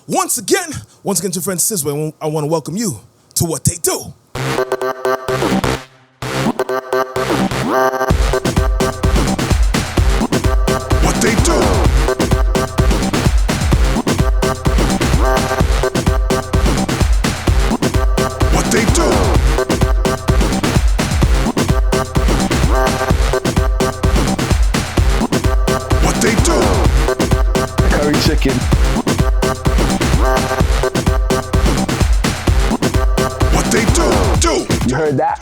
Once again to friend Sizwe, I want to welcome you to What They Do. What They Do. What They Do. What They Do. Curry chicken. What They Do. You heard that?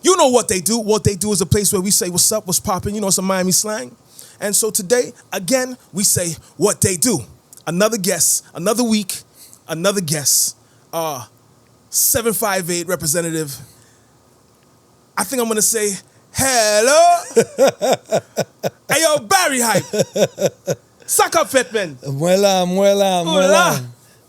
You know what they do. What they do is a place where we say what's up, what's popping. You know, some Miami slang. And so today, again, we say what they do. Another guest, another week, another guest. 758 representative. I think I'm going to say, hello. Hey, yo, Barrie Hype. Soca Fitman. Mwela.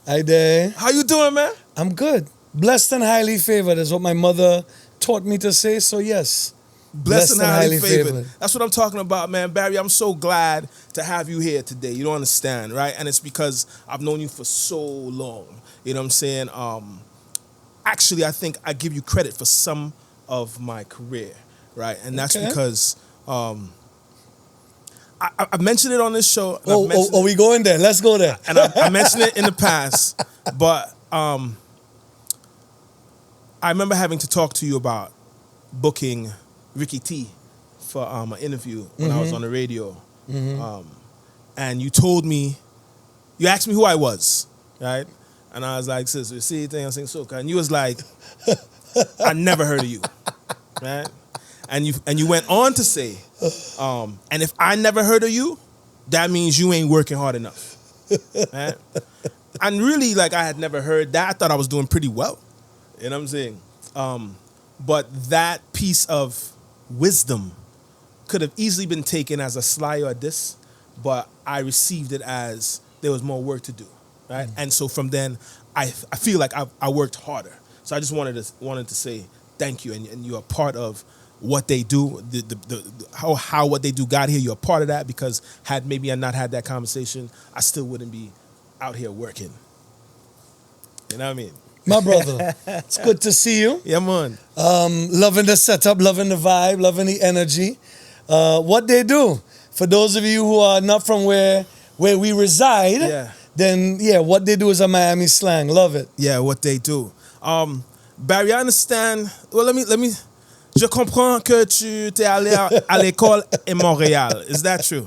Hi there. How you doing, man? I'm good. Blessed and highly favored is what my mother taught me to say, so yes. Blessed and highly favored. That's what I'm talking about, man. Barrie, I'm so glad to have you here today. You don't understand, right? And it's because I've known you for so long. You know what I'm saying? Actually, I think I give you credit for some of my career, right? And that's because I mentioned it on this show. Are we going there? Let's go there. And I mentioned it in the past, but I remember having to talk to you about booking Ricky T for an interview when I was on the radio. And you told me, you asked me who I was, right? And I was like, sis, you see anything I sing soca? And you was like, I never heard of you, right? And you went on to say, and if I never heard of you, that means you ain't working hard enough, right? And really, like, I had never heard that. I thought I was doing pretty well. You know what I'm saying? But that piece of wisdom could have easily been taken as a sly or a diss, but I received it as there was more work to do, right? And so from then, I feel like I worked harder. So I just wanted to say thank you, and you're a part of what they do, how what they do got here. You're a part of that, because had maybe I not had that conversation, I still wouldn't be out here working. You know what I mean? My brother, it's good to see you. Yeah, man. Loving the setup, loving the vibe, loving the energy. What they do, for those of you who are not from where we reside, then what they do is a Miami slang. Love it. Yeah, what they do. Barrie, I understand. Well, let me. Je comprends que tu t'es allé à l'école in Montréal. Is that true?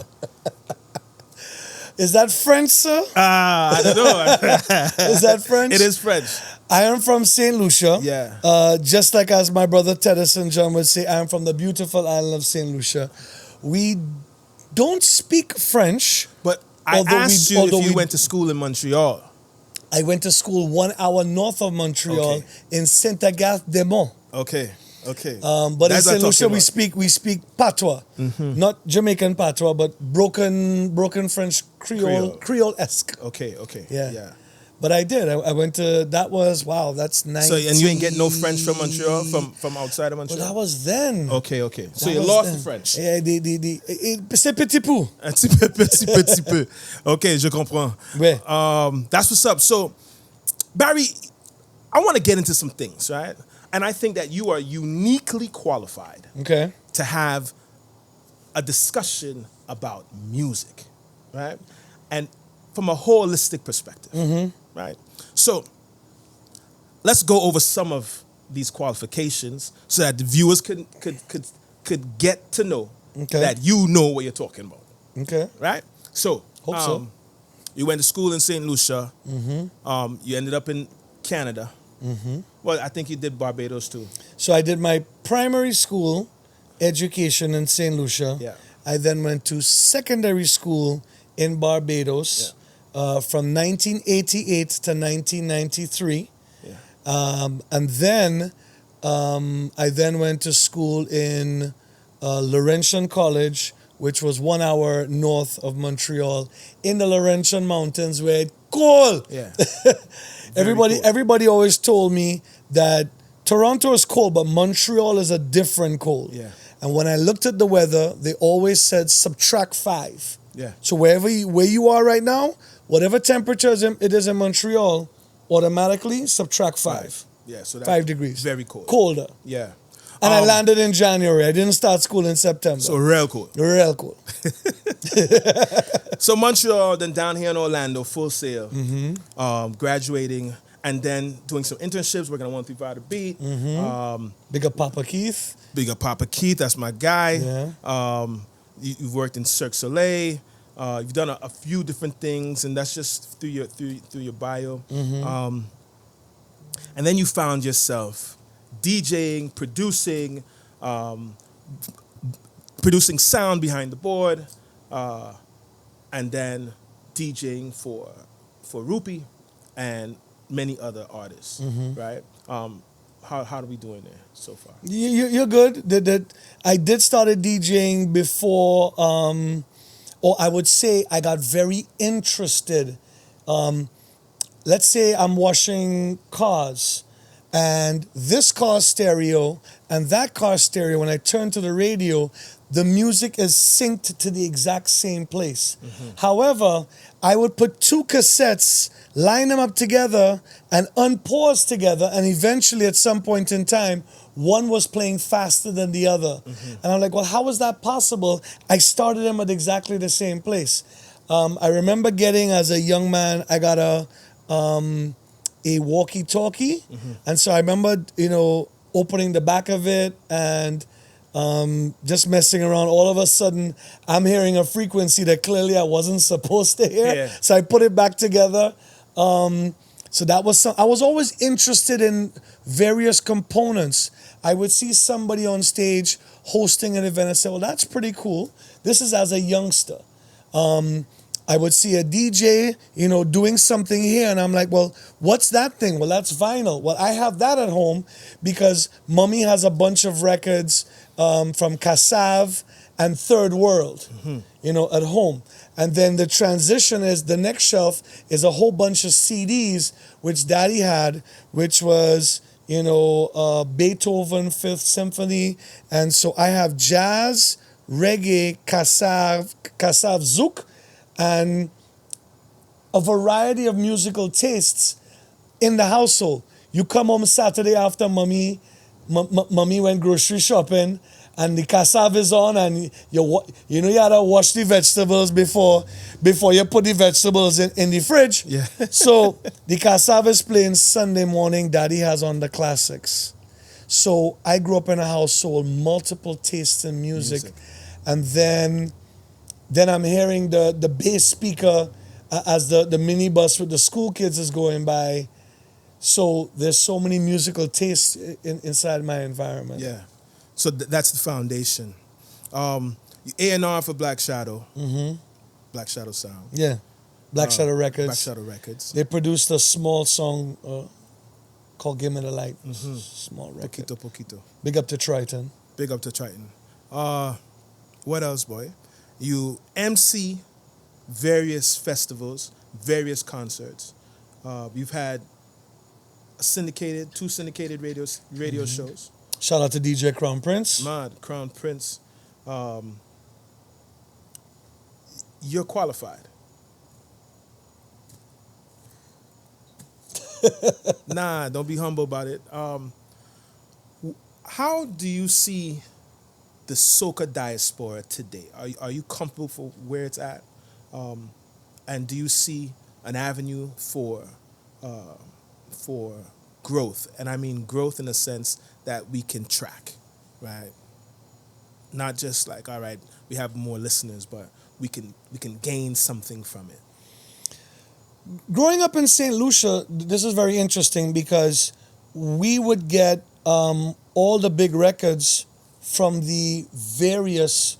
Is that French, sir? I don't know. Is that French? It is French. I am from St. Lucia. Yeah. Just like as my brother Teddyson John would say, I am from the beautiful island of St. Lucia. We don't speak French. But I asked you if you went to school in Montreal. I went to school 1 hour north of Montreal in Saint-Agathe-des-Monts. Okay. But in St. Lucia we speak patois, not Jamaican patois, but broken French Creole-esque. Okay. Yeah. But I did. I went to, that's 19. So, and you ain't get no French from Montreal, from outside of Montreal? But that was then. Okay. So you lost the French. C'est petit peu. Un petit peu. Okay, je comprends. Ouais. That's what's up. So, Barrie, I want to get into some things, right? And I think that you are uniquely qualified to have a discussion about music, right? And from a holistic perspective, right? So let's go over some of these qualifications so that the viewers could get to know that you know what you're talking about. Okay. Right? So, Hope so. You went to school in St. Lucia. You ended up in Canada. Well, I think you did Barbados too. So I did my primary school education in St. Lucia. Yeah. I then went to secondary school in Barbados from 1988 to 1993. Yeah. And then I then went to school in Laurentian College, which was 1 hour north of Montreal, in the Laurentian Mountains, where it's cold. Yeah. Everybody always told me that Toronto is cold, but Montreal is a different cold. Yeah. And when I looked at the weather, they always said subtract 5. Yeah. So where you are right now, whatever temperature it is in Montreal, automatically subtract 5. Yeah, so that's 5 degrees. very cold. Colder. Yeah. And I landed in January. I didn't start school in September. So real cool. Real cool. So Montreal, then down here in Orlando, Full Sail, Mm-hmm. Graduating, and then doing some internships, working on 135 The Beat. Mm-hmm. Big up Papa Keith. Big up Papa Keith, that's my guy. Yeah. You've worked in Cirque Soleil. You've done a few different things, and that's just through your bio. Mm-hmm. And then you found yourself DJing, producing sound behind the board, and then DJing for Rupee and many other artists, right? How are we doing there so far? You're good. I did started DJing before, or I would say I got very interested. Let's say I'm washing cars, and this car stereo and that car stereo, when I turn to the radio, the music is synced to the exact same place. However, I would put 2 cassettes, line them up together, and unpause together, and eventually at some point in time, one was playing faster than the other. And I'm like, well, how is that possible? I started them at exactly the same place. I remember getting, as a young man, I got a walkie-talkie, and so I remember, opening the back of it and just messing around. All of a sudden, I'm hearing a frequency that clearly I wasn't supposed to hear. Yeah. So I put it back together. So that was I was always interested in various components. I would see somebody on stage hosting an event and say, well, that's pretty cool. This is as a youngster. I would see a DJ, doing something here, and I'm like, well, what's that thing? Well, that's vinyl. Well, I have that at home because Mommy has a bunch of records from Kassav and Third World, at home. And then the transition is, the next shelf is a whole bunch of CDs, which Daddy had, which was, Beethoven Fifth Symphony. And so I have jazz, reggae, Kassav Zouk, and a variety of musical tastes in the household. You come home Saturday after mommy went grocery shopping, and the Kassav is on, and you had to wash the vegetables before you put the vegetables in the fridge. Yeah. So the Kassav is playing Sunday morning. Daddy has on the classics. So I grew up in a household, multiple tastes in music. And then I'm hearing the bass speaker as the minibus with the school kids is going by. So there's so many musical tastes inside my environment. Yeah. So that's the foundation. A&R for Black Shadow. Black Shadow Sound. Yeah. Black Shadow Records. Black Shadow Records. They produced a small song called Give Me the Light. Small record. Poquito. Big up to Triton. Big up to Triton. What else, boy? You MC various festivals, various concerts. You've had two syndicated radio shows. Shout out to DJ Crown Prince. Mad, Crown Prince. You're qualified. Nah, don't be humble about it. How do you see the soca diaspora today? Are you comfortable for where it's at? And do you see an avenue for growth? And I mean growth in the sense that we can track, right? Not just like, all right, we have more listeners, but we can gain something from it. Growing up in St. Lucia, this is very interesting because we would get all the big records from the various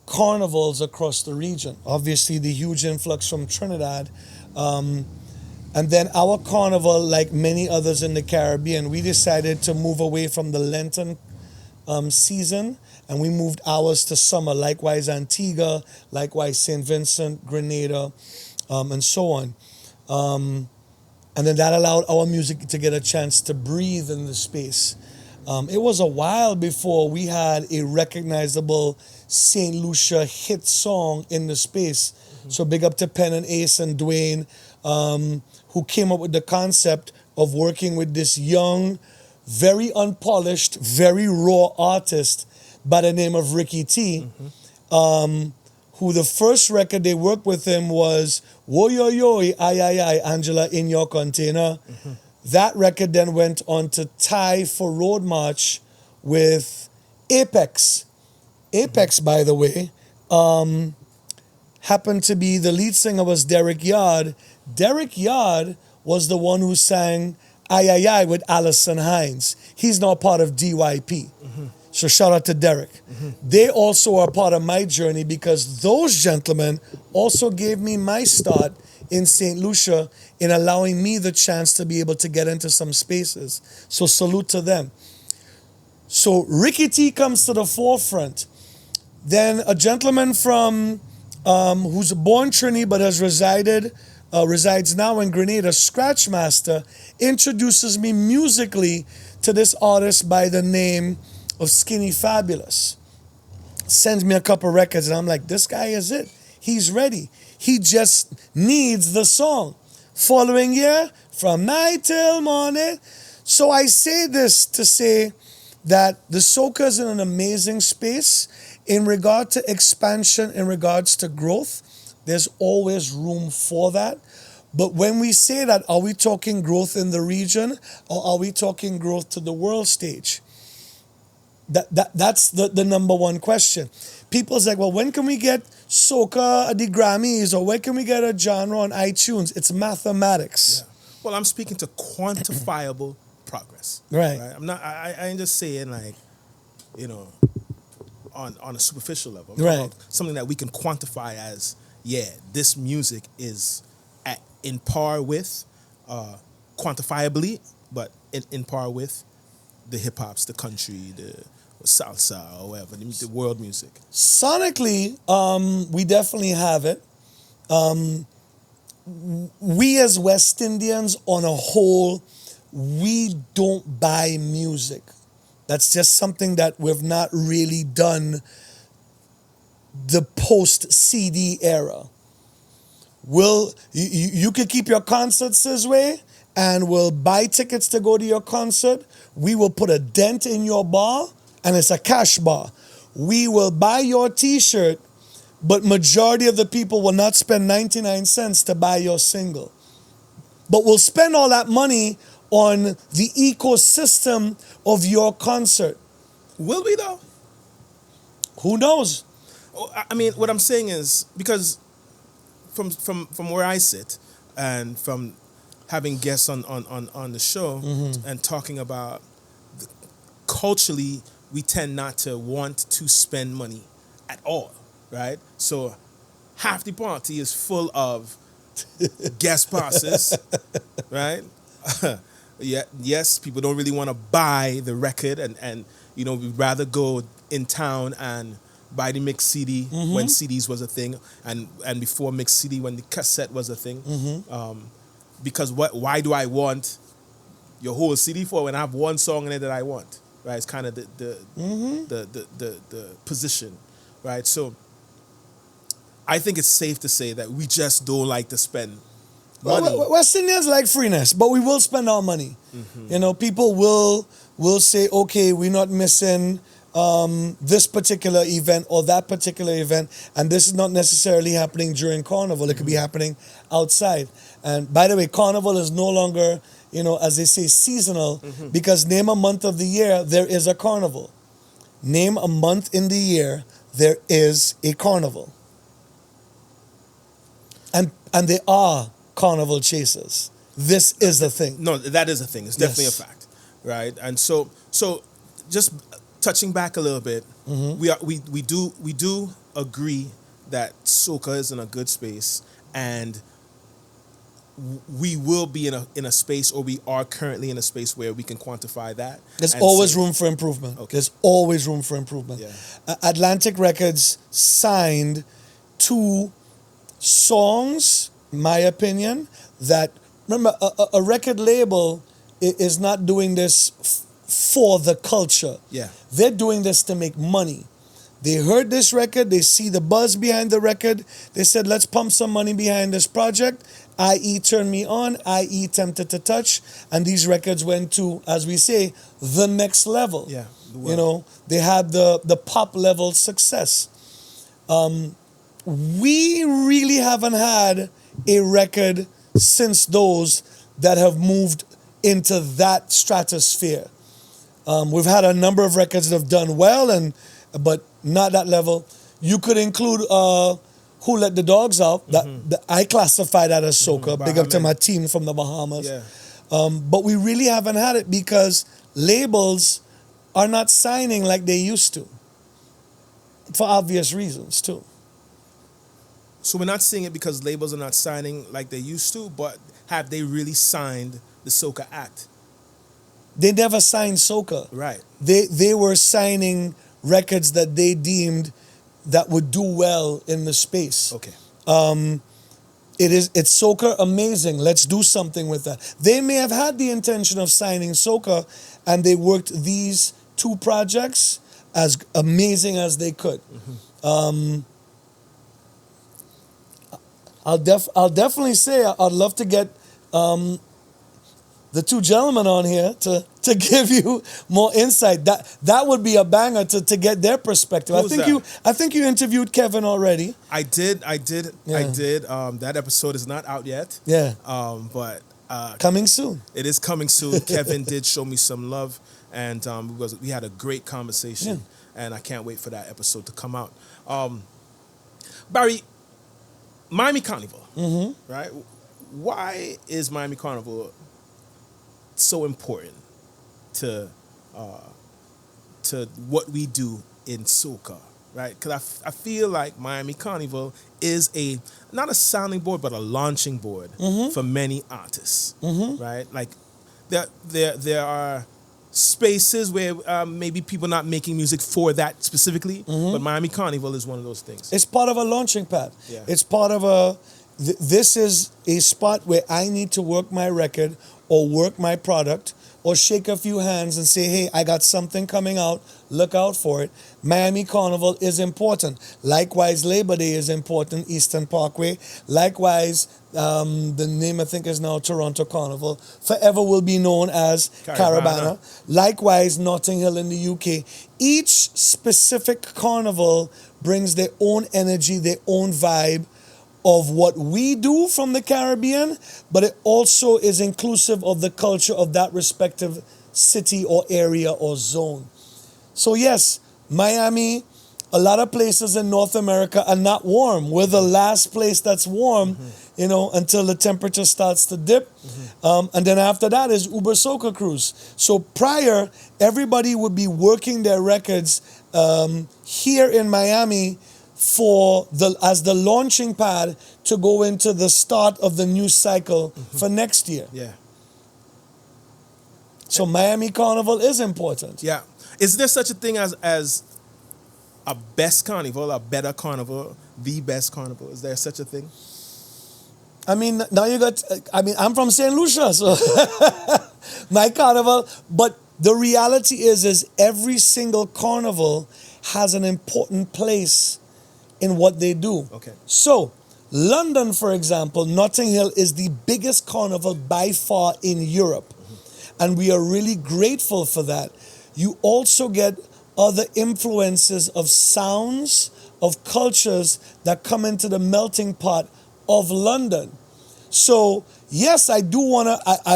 carnivals across the region. Obviously, the huge influx from Trinidad. And then our carnival, like many others in the Caribbean, we decided to move away from the Lenten season, and we moved ours to summer. Likewise, Antigua, likewise, St. Vincent, Grenada, and so on. And then that allowed our music to get a chance to breathe in the space. It was a while before we had a recognizable St. Lucia hit song in the space. So big up to Penn and Ace and Dwayne, who came up with the concept of working with this young, very unpolished, very raw artist by the name of Ricky T, who the first record they worked with him was Wo Yo Yo, Ay Ay Ay, Angela in Your Container. That record then went on to tie for Road March with Apex. Apex, by the way, happened to be the lead singer was Derek Yard. Derek Yard was the one who sang Ay Ay Ay with Allison Hines. He's now part of DYP. So shout out to Derek. They also are part of my journey because those gentlemen also gave me my start in St. Lucia in allowing me the chance to be able to get into some spaces. So salute to them. So Ricky T comes to the forefront. Then a gentleman from who's born Trini but has resides now in Grenada, Scratchmaster, introduces me musically to this artist by the name of Skinny Fabulous. Sends me a couple records and I'm like, this guy is it. He's ready. He just needs the song. Following year, from night till morning. So I say this to say that the Soca is in an amazing space in regard to expansion, in regards to growth. There's always room for that. But when we say that, are we talking growth in the region or are we talking growth to the world stage? That's the number one question. People's like, well, when can we get Soca at the Grammys or when can we get a genre on iTunes? It's mathematics. Yeah. Well, I'm speaking to quantifiable progress. Right. I'm not. I ain't just saying like, on a superficial level. I'm Right. talking about something that we can quantify as, this music is in par with, quantifiably, but in par with the hip hops, the country, the salsa, or whatever, the world music. Sonically, we definitely have it. We as West Indians on a whole, we don't buy music. That's just something that we've not really done the post-CD era. You could keep your concert Sizwe and we'll buy tickets to go to your concert. We will put a dent in your bar and it's a cash bar. We will buy your t-shirt, but majority of the people will not spend 99 cents to buy your single. But we'll spend all that money on the ecosystem of your concert. Will we though? Who knows? I mean, what I'm saying is, because from where I sit and from having guests on the show and talking about culturally, we tend not to want to spend money at all, right? So half the party is full of guest passes, right? Yes, people don't really want to buy the record and we'd rather go in town and buy the mixed CD when CDs was a thing and before mixed CD when the cassette was a thing. Because why do I want your whole CD for when I have one song in it that I want? Right? It's kind of the position, right? So I think it's safe to say that we just don't like to spend money. Well, West Indians like freeness, but we will spend our money. People will say, okay, we're not missing this particular event or that particular event, and this is not necessarily happening during Carnival. It could be happening outside. And by the way, Carnival is no longer, as they say, seasonal, because name a month of the year, there is a carnival. Name a month in the year, there is a carnival. And they are carnival chasers. This is the thing. No, that is a thing. It's definitely a fact, right? And so just touching back a little bit, we do agree that Soca is in a good space, and we will be in a space, or we are currently in a space where we can quantify that. There's always room for improvement. Okay. There's always room for improvement. Yeah. Atlantic Records signed 2 songs, my opinion, that, remember, a record label is not doing this for the culture. Yeah. They're doing this to make money. They heard this record, they see the buzz behind the record. They said, let's pump some money behind this project, i.e. Turn Me On, i.e. Tempted to Touch. And these records went to, as we say, the next level. Yeah. You know, they had the pop level success. We really haven't had a record since those that have moved into that stratosphere. We've had a number of records that have done well, but not that level. You could include Who Let the Dogs Out. I classify that as soca. Big up to my team from the Bahamas. Yeah. But we really haven't had it because labels are not signing like they used to. For obvious reasons, too. So we're not seeing it because labels are not signing like they used to, but have they really signed the Soca Act? They never signed soca. Right. They were signing records that they deemed that would do well in the space. Okay. It's soca amazing. Let's do something with that. They may have had the intention of signing soca, and they worked these two projects as amazing as they could. I'll definitely say I'd love to get the two gentlemen on here to give you more insight. That would be a banger to get their perspective. I think you interviewed Kevin already. I did. Yeah. That episode is not out yet. Yeah. But Coming soon. it is coming soon. Kevin did show me some love, and we had a great conversation, and I can't wait for that episode to come out. Barrie, Miami Carnival, right? Why is Miami Carnival so important to what we do in soca, right? Because I feel like Miami Carnival is not a sounding board, but a launching board for many artists, right? Like there are spaces where maybe people not making music for that specifically, but Miami Carnival is one of those things. It's part of a launching pad. Yeah. It's part of this is a spot where I need to work my record or work my product or shake a few hands and say, hey, I got something coming out, look out for it. Miami Carnival is important. Likewise, Labor Day is important, Eastern Parkway. Likewise, the name I think is now Toronto Carnival. Forever will be known as Caravana. Likewise, Notting Hill in the UK. Each specific carnival brings their own energy, their own vibe of what we do from the Caribbean, but it also is inclusive of the culture of that respective city or area or zone. So yes, Miami, a lot of places in North America are not warm. We're the last place that's warm, until the temperature starts to dip. And then after that is Uber Soca Cruise. So prior, everybody would be working their records here in Miami as the launching pad to go into the start of the new cycle for next year. Yeah. So Miami Carnival is important. Yeah. Is there such a thing as a best carnival, a better carnival, the best carnival? Is there such a thing? I mean, now I'm from St. Lucia, so my carnival, but the reality is every single carnival has an important place in what they do. Okay. So, London, for example, Notting Hill is the biggest carnival by far in Europe. And we are really grateful for that. You also get other influences of sounds, of cultures that come into the melting pot of London. So, yes, I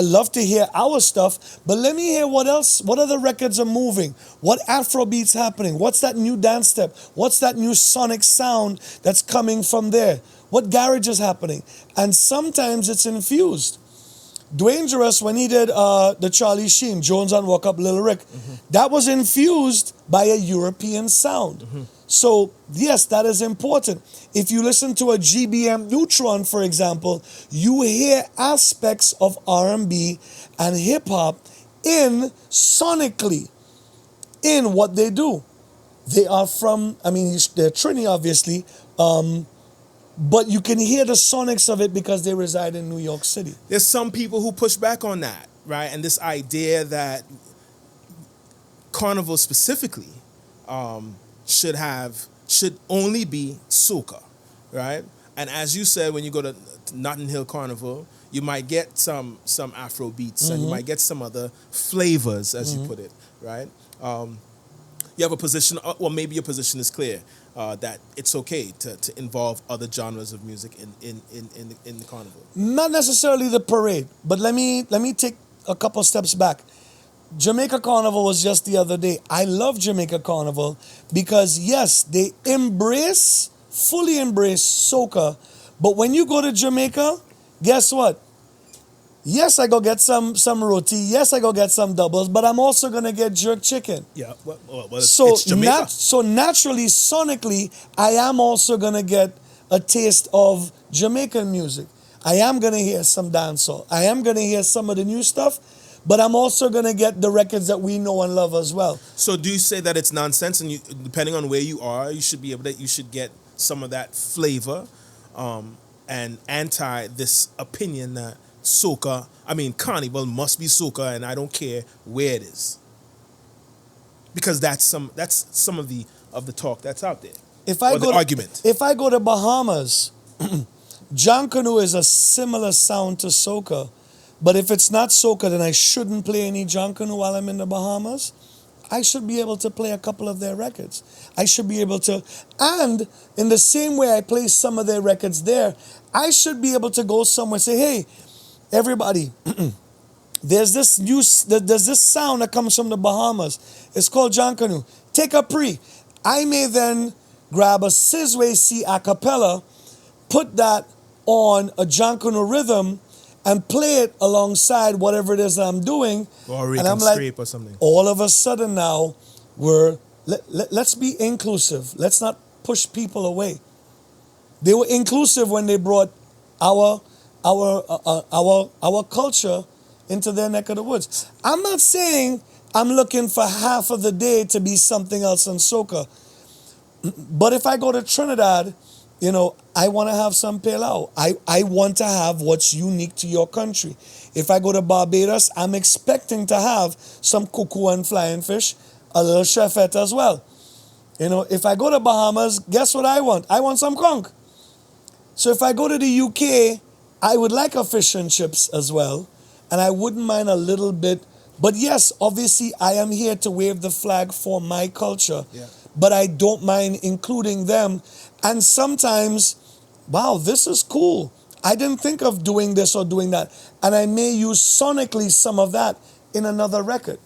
love to hear our stuff, but let me hear what other records are moving, what Afrobeat's happening, what's that new dance step, what's that new sonic sound that's coming from there, what garage is happening. And sometimes it's infused. Dwangerous, when he did the Charlie Sheen, Jones on Walk Up Little Rick, that was infused by a European sound. So, yes, that is important. If you listen to a GBM Neutron, for example, you hear aspects of R&B and hip-hop sonically in what they do. They are from, they're Trini, obviously, but you can hear the sonics of it because they reside in New York City. There's some people who push back on that, right? And this idea that Carnival specifically should only be soca, right? And as you said, when you go to Notting Hill Carnival, you might get some Afro beats and you might get some other flavors, as you put it, right? You have a position, well, maybe your position is clear, that it's okay to involve other genres of music in the carnival. Not necessarily the parade, but let me take a couple steps back. Jamaica Carnival was just the other day. I love Jamaica Carnival because yes, they fully embrace soca, but when you go to Jamaica, guess what? Yes, I go get some roti. Yes, I go get some doubles, but I'm also gonna get jerk chicken. Yeah, well So it's Jamaica. naturally, sonically, I am also gonna get a taste of Jamaican music. I am gonna hear some dancehall. I am gonna hear some of the new stuff, but I'm also gonna get the records that we know and love as well. So do you say that it's nonsense, and depending on where you are, you should get some of that flavor, and anti this opinion that Carnival must be soca, and I don't care where it is, because that's some of the talk that's out there. Argument. If I go to Bahamas, John Canoe is a similar sound to soca, but if it's not soca, then I shouldn't play any John Canoe while I'm in the Bahamas. I should be able to play a couple of their records. I should be able to, and in the same way I play some of their records there, I should be able to go somewhere and say, hey, everybody, there's this sound that comes from the Bahamas. It's called John Canoe. Take a pre. I may then grab a Sizwe C a cappella, put that on a John Canoe rhythm, and play it alongside whatever it is that I'm doing. Or and I'm like, scrape or something. all of a sudden now, let's be inclusive. Let's not push people away. They were inclusive when they brought our culture into their neck of the woods. I'm not saying I'm looking for half of the day to be something else than soca. But if I go to Trinidad, I want to have some pilau. I want to have what's unique to your country. If I go to Barbados, I'm expecting to have some cuckoo and flying fish, a little chefette as well. If I go to Bahamas, guess what I want? I want some conch. So if I go to the UK, I would like a fish and chips as well, and I wouldn't mind a little bit. But yes, obviously, I am here to wave the flag for my culture, but I don't mind including them. And sometimes, wow, this is cool. I didn't think of doing this or doing that. And I may use sonically some of that in another record,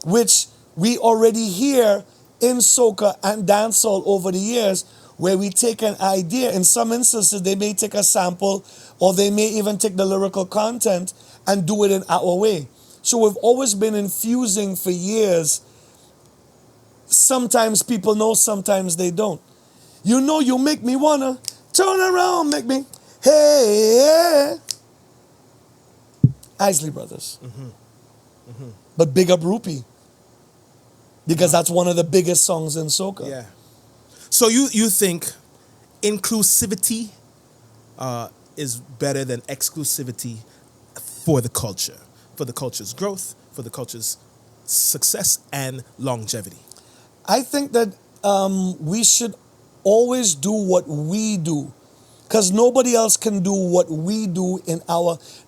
which we already hear in soca and dancehall over the years, where we take an idea. In some instances, they may take a sample, or they may even take the lyrical content and do it in our way. So we've always been infusing for years. Sometimes people know, sometimes they don't. You make me wanna turn around, make me, hey. Isley Brothers. But big up Rupee, because that's one of the biggest songs in soca. Yeah. So you think inclusivity is better than exclusivity for the culture, for the culture's growth, for the culture's success and longevity? I think that we should always do what we do, because nobody else can do what we do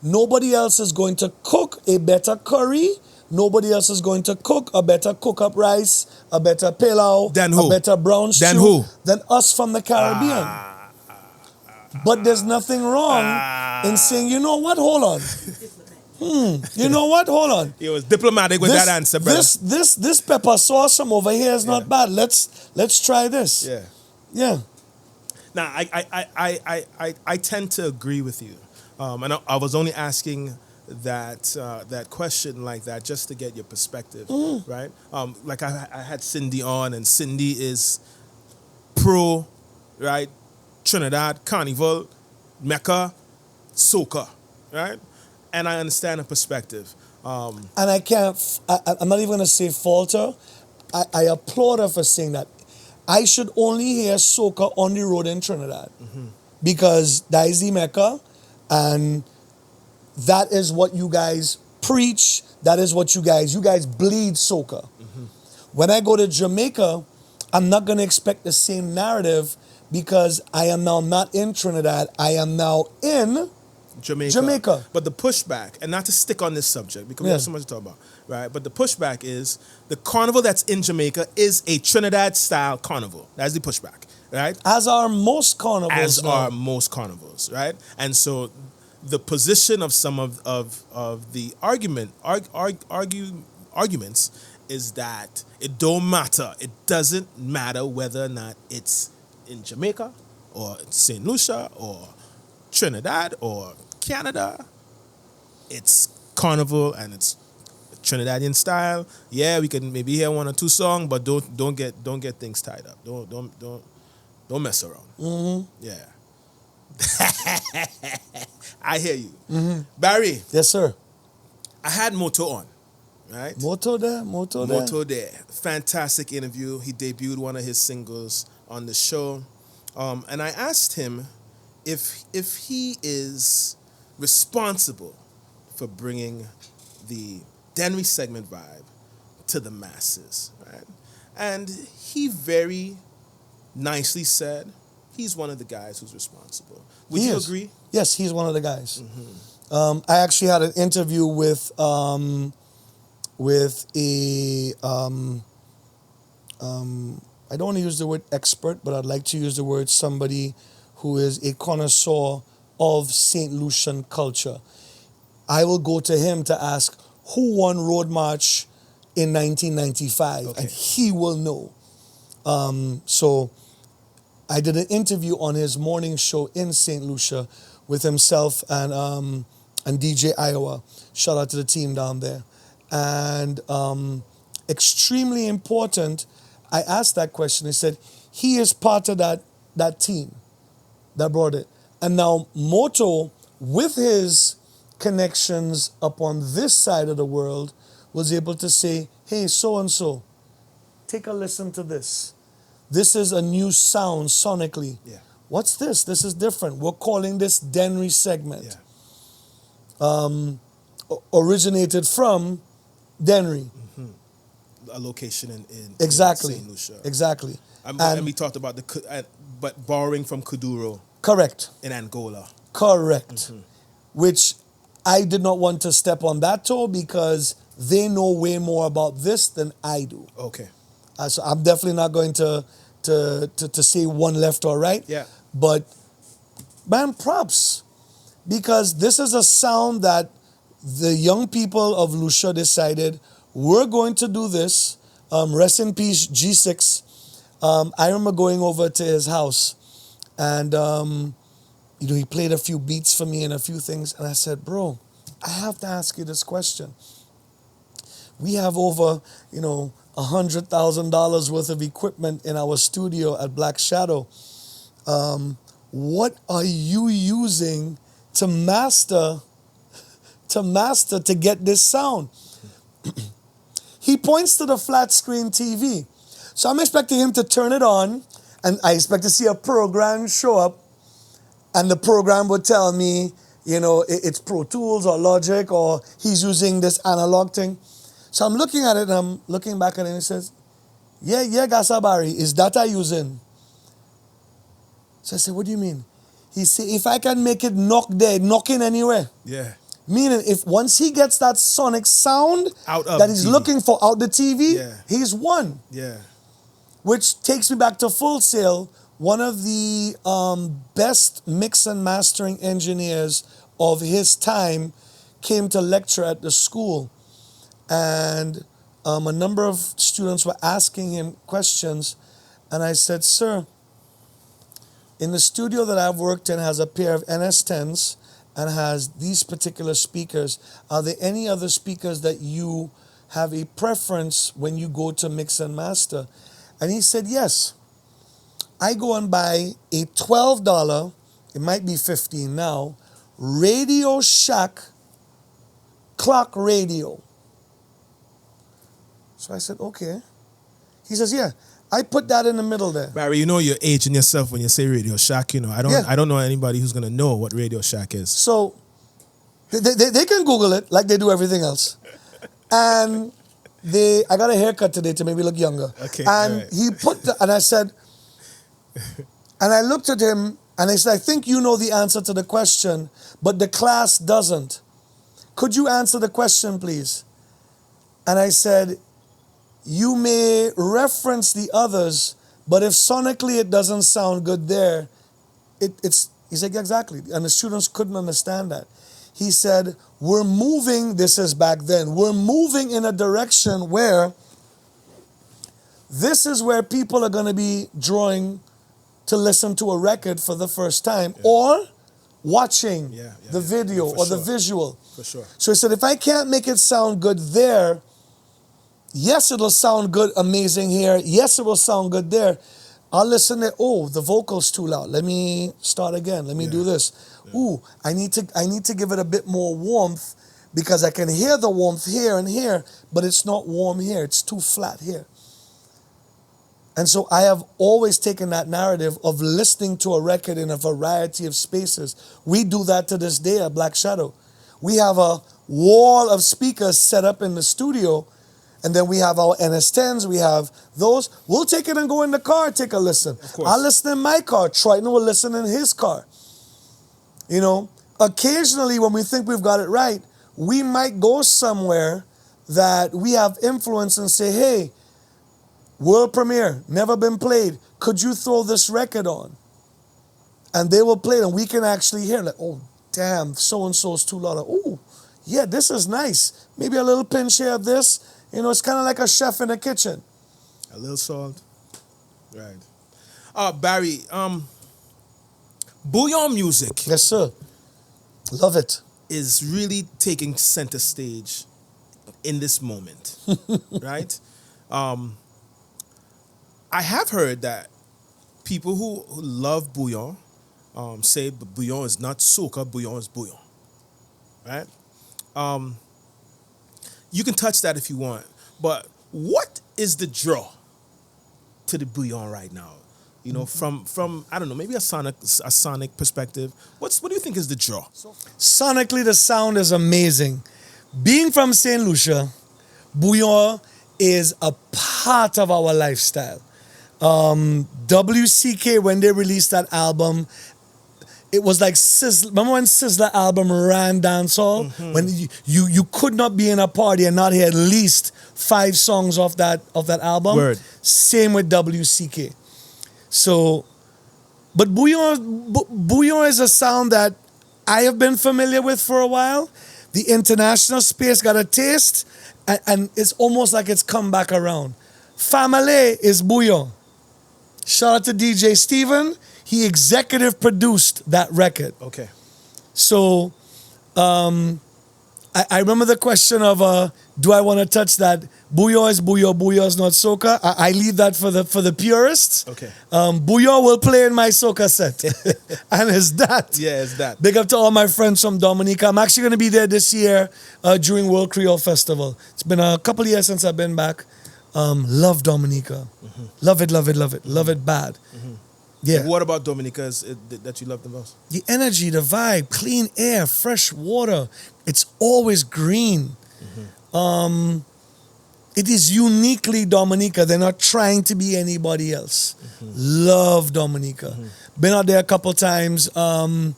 nobody else is going to cook a better curry. Nobody else is going to cook a better cook-up rice, a better pilau, a better brown stew than us from the Caribbean. But there's nothing wrong in saying, you know what, hold on. You know what, hold on. He was diplomatic with that answer, brother. This pepper sauce from over here is not bad. Let's try this. Yeah. Now, I tend to agree with you. And I was only asking that question like that just to get your perspective, right? Like I had Cindy on, and Cindy is pro, right? Trinidad, Carnival, Mecca, soca, right? And I understand her perspective. And I'm not even going to say falter. I applaud her for saying that. I should only hear soca on the road in Trinidad, because that is the Mecca, and that is what you guys preach. That is what you guys bleed soca. When I go to Jamaica, I'm not going to expect the same narrative because I am now not in Trinidad. I am now in Jamaica. But the pushback, and not to stick on this subject because we have so much to talk about, right? But the pushback is the carnival that's in Jamaica is a Trinidad-style carnival. That's the pushback, right? As are most carnivals. Right? And so the position of some of the arguments is that it don't matter. It doesn't matter whether or not it's in Jamaica or St. Lucia or Trinidad or Canada. It's carnival and it's Trinidadian style. Yeah, we can maybe hear one or two songs, but don't get things tied up. Don't mess around. Mm-hmm. Yeah. I hear you. Mm-hmm. Barrie. Yes, sir. I had Moto on, right? Moto there. Fantastic interview. He debuted one of his singles on the show. And I asked him if he is responsible for bringing the Denry segment vibe to the masses, right? And he very nicely said he's one of the guys who's responsible. Would you agree? Yes, he's one of the guys. Mm-hmm. I actually had an interview with a I don't want to use the word expert, but I'd like to use the word somebody who is a connoisseur of St. Lucian culture. I will go to him to ask who won Road March in 1995, and he will know. So I did an interview on his morning show in St. Lucia with himself and DJ Iowa. Shout out to the team down there. And extremely important, I asked that question. He said, he is part of that team that brought it. And now Moto, with his connections up on this side of the world, was able to say, hey, so-and-so, take a listen to this. This is a new sound sonically. Yeah. What's this? This is different. We're calling this Denry segment. Yeah. Originated from Denry. Mm-hmm. A location in exactly. St. Lucia. Exactly. And we talked about but borrowing from Kuduro. Correct. In Angola. Correct. Mm-hmm. Which I did not want to step on that toe because they know way more about this than I do. Okay. So I'm definitely not going to say one left or right. Yeah. But man, props. Because this is a sound that the young people of Lucia decided we're going to do this. Rest in peace, G6. I remember going over to his house and he played a few beats for me and a few things. And I said, bro, I have to ask you this question. We have over, $100,000 worth of equipment in our studio at Black Shadow. What are you using to master to get this sound? He points to the flat screen TV. So I'm expecting him to turn it on, and I expect to see a program show up, and the program would tell me, it's Pro Tools or Logic, or he's using this analog thing. So I'm looking at it, and I'm looking back at it, and he says, yeah, Gasa Barrie, is that I using? So I said, what do you mean? He said, if I can make it knocking anywhere. Yeah. Meaning, if once he gets that sonic sound that he's looking for out the TV, he's won. Yeah. Which takes me back to Full Sail, one of the best mix and mastering engineers of his time came to lecture at the school. And a number of students were asking him questions. And I said, sir, in the studio that I've worked in has a pair of NS10s and has these particular speakers. Are there any other speakers that you have a preference when you go to mix and master? And he said, yes. I go and buy a $12, it might be $15 now, Radio Shack clock radio. So I said, okay. He says, yeah. I put that in the middle there. Barrie, you're aging yourself when you say Radio Shack. I don't know anybody who's gonna know what Radio Shack is. So they can Google it like they do everything else. And I got a haircut today to make me look younger. Okay, And right. he and I said, and I looked at him and I said, I think you know the answer to the question, but the class doesn't. Could you answer the question, please? And I said, you may reference the others, but if sonically it doesn't sound good there, it's, he said, exactly. And the students couldn't understand that. He said, we're moving, this is back then, we're moving in a direction where this is where people are going to be drawing to listen to a record for the first time or watching the video or the visual. For sure. So he said, if I can't make it sound good there, yes, it'll sound good, amazing here. Yes, it will sound good there. I'll listen to, oh, the vocal's too loud. Let me start again. Let me do this. Yeah. Ooh, I need to give it a bit more warmth because I can hear the warmth here and here, but it's not warm here. It's too flat here. And so I have always taken that narrative of listening to a record in a variety of spaces. We do that to this day at Black Shadow. We have a wall of speakers set up in the studio, and then we have our NS10s, we have those. We'll take it and go in the car, take a listen. Of course. I'll listen in my car. Triton will listen in his car. You know, occasionally when we think we've got it right, we might go somewhere that we have influence and say, hey, world premiere, never been played. Could you throw this record on? And they will play it, and we can actually hear, like, oh, damn, so-and-so's too loud. Oh, yeah, this is nice. Maybe a little pinch here of this. You know, it's kind of like a chef in the kitchen. A little salt. Right. Barrie, bouillon music. Yes, sir. Love it. Is really taking center stage in this moment, right? I have heard that people who love bouillon say bouillon is not soca, bouillon is bouillon, right? You can touch that if you want, but what is the draw to the bouillon right now? You know, from I don't know, maybe a sonic perspective. What do you think is the draw? Sonically, the sound is amazing. Being from St. Lucia, bouillon is a part of our lifestyle. WCK, when they released that album, it was like Sizzler. Remember when Sizzler album ran dancehall? Mm-hmm. When you could not be in a party and not hear at least 5 songs off that album. Word. Same with WCK. So, but bouillon is a sound that I have been familiar with for a while. The international space got a taste, and it's almost like it's come back around. Family is bouillon. Shout out to DJ Steven. He executive produced that record. Okay. So, I remember the question of, do I want to touch that? Bouillon is not soca. I leave that for the purists. Okay. Bouillon will play in my soca set. And it's that. Yeah, it's that. Big up to all my friends from Dominica. I'm actually going to be there this year during World Creole Festival. It's been a couple of years since I've been back. Love Dominica. Mm-hmm. Love it. Mm-hmm. Love it bad. Mm-hmm. Yeah. What about Dominica that you love the most? The energy, the vibe, clean air, fresh water. It's always green. Mm-hmm. It is uniquely Dominica. They're not trying to be anybody else. Mm-hmm. Love Dominica. Mm-hmm. Been out there a couple times. The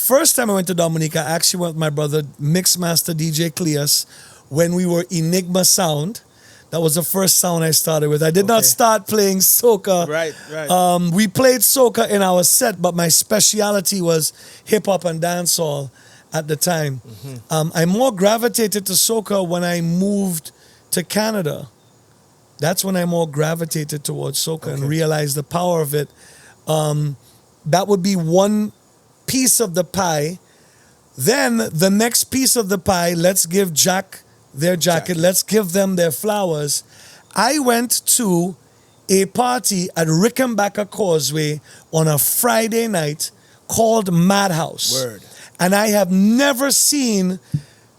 first time I went to Dominica, I actually went with my brother, Mixmaster DJ Cleus, when we were Enigma Sound. That was the first sound I started with. I did not start playing soca. Right. We played soca in our set, but my speciality was hip-hop and dancehall at the time. Mm-hmm. I more gravitated to soca when I moved to Canada. That's when I more gravitated towards soca and realized the power of it. That would be one piece of the pie. Then the next piece of the pie, let's give Jack their jacket. Let's give them their flowers. I went to a party at Rickenbacker Causeway on a Friday night called Madhouse. Word. And I have never seen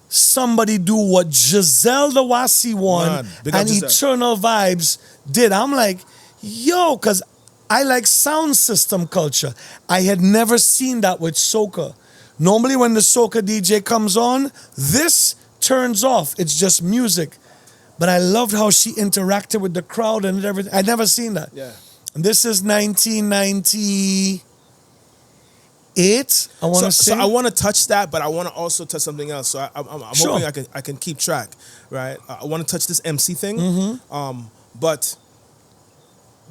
somebody do what Giselle the Wasi one and Eternal Vibes did. I'm like, yo, because I like sound system culture. I had never seen that with soca. Normally when the soca DJ comes on, this turns off. It's just music. but I loved how she interacted with the crowd and everything. I never seen that. Yeah. And this is 1998. I want to say. So I want to touch that, but I want to also touch something else. So I'm Sure. hoping I can keep track, right? I want to touch this MC thing, Mm-hmm. but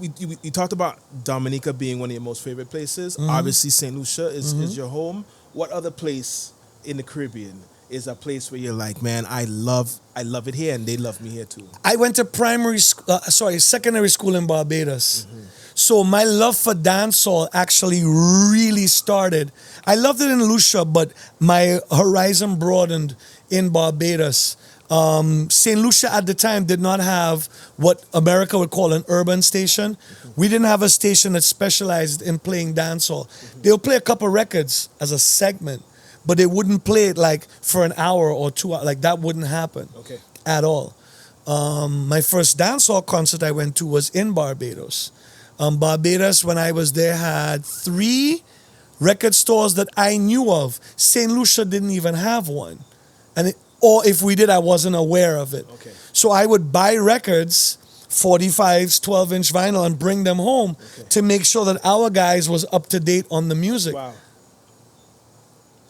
we talked about Dominica being one of your most favorite places. Mm-hmm. Obviously, St. Lucia is your home. What other place in the Caribbean is a place where you're like, man, I love it here, and they love me here too? I went to secondary school in Barbados. So my love for dancehall actually really started. I loved it in Lucia, but my horizon broadened in Barbados. St. Lucia at the time did not have what America would call an urban station. We didn't have a station that specialized in playing dancehall. They'll play a couple records as a segment, but they wouldn't play it like for an hour or 2 hours. Like that wouldn't happen at all. My first dancehall concert I went to was in Barbados. Barbados, when I was there, had 3 record stores that I knew of. St. Lucia didn't even have one. Or if we did, I wasn't aware of it. Okay. So I would buy records, 45s, 12-inch vinyl, and bring them home to make sure that our guys was up to date on the music. Wow.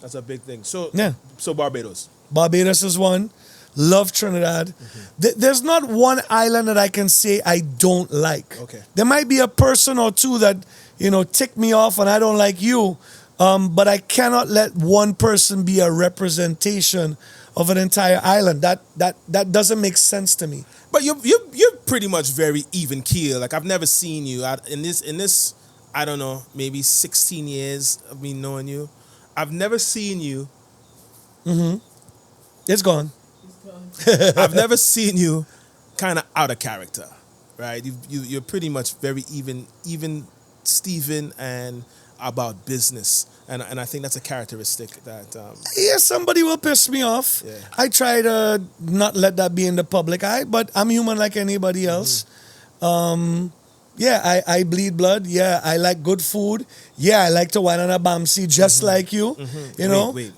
That's a big thing. So Yeah. So Barbados. Barbados is one. Love Trinidad. There's not one island that I can say I don't like. Okay. There might be a person or two that, tick me off and I don't like you, but I cannot let one person be a representation of an entire island. That doesn't make sense to me. But you're pretty much very even keel. Like I've never seen you in this I don't know, maybe 16 years of me knowing you. I've never seen you. It's gone. I've never seen you kind of out of character, right? You're pretty much very even Steven and about business, and I think that's a characteristic that. Yeah, somebody will piss me off. Yeah. I try to not let that be in the public eye, but I'm human like anybody else. Yeah, I bleed blood. Yeah, I like good food. Yeah, I like to wine on a bamsi just like you. You know. Wait.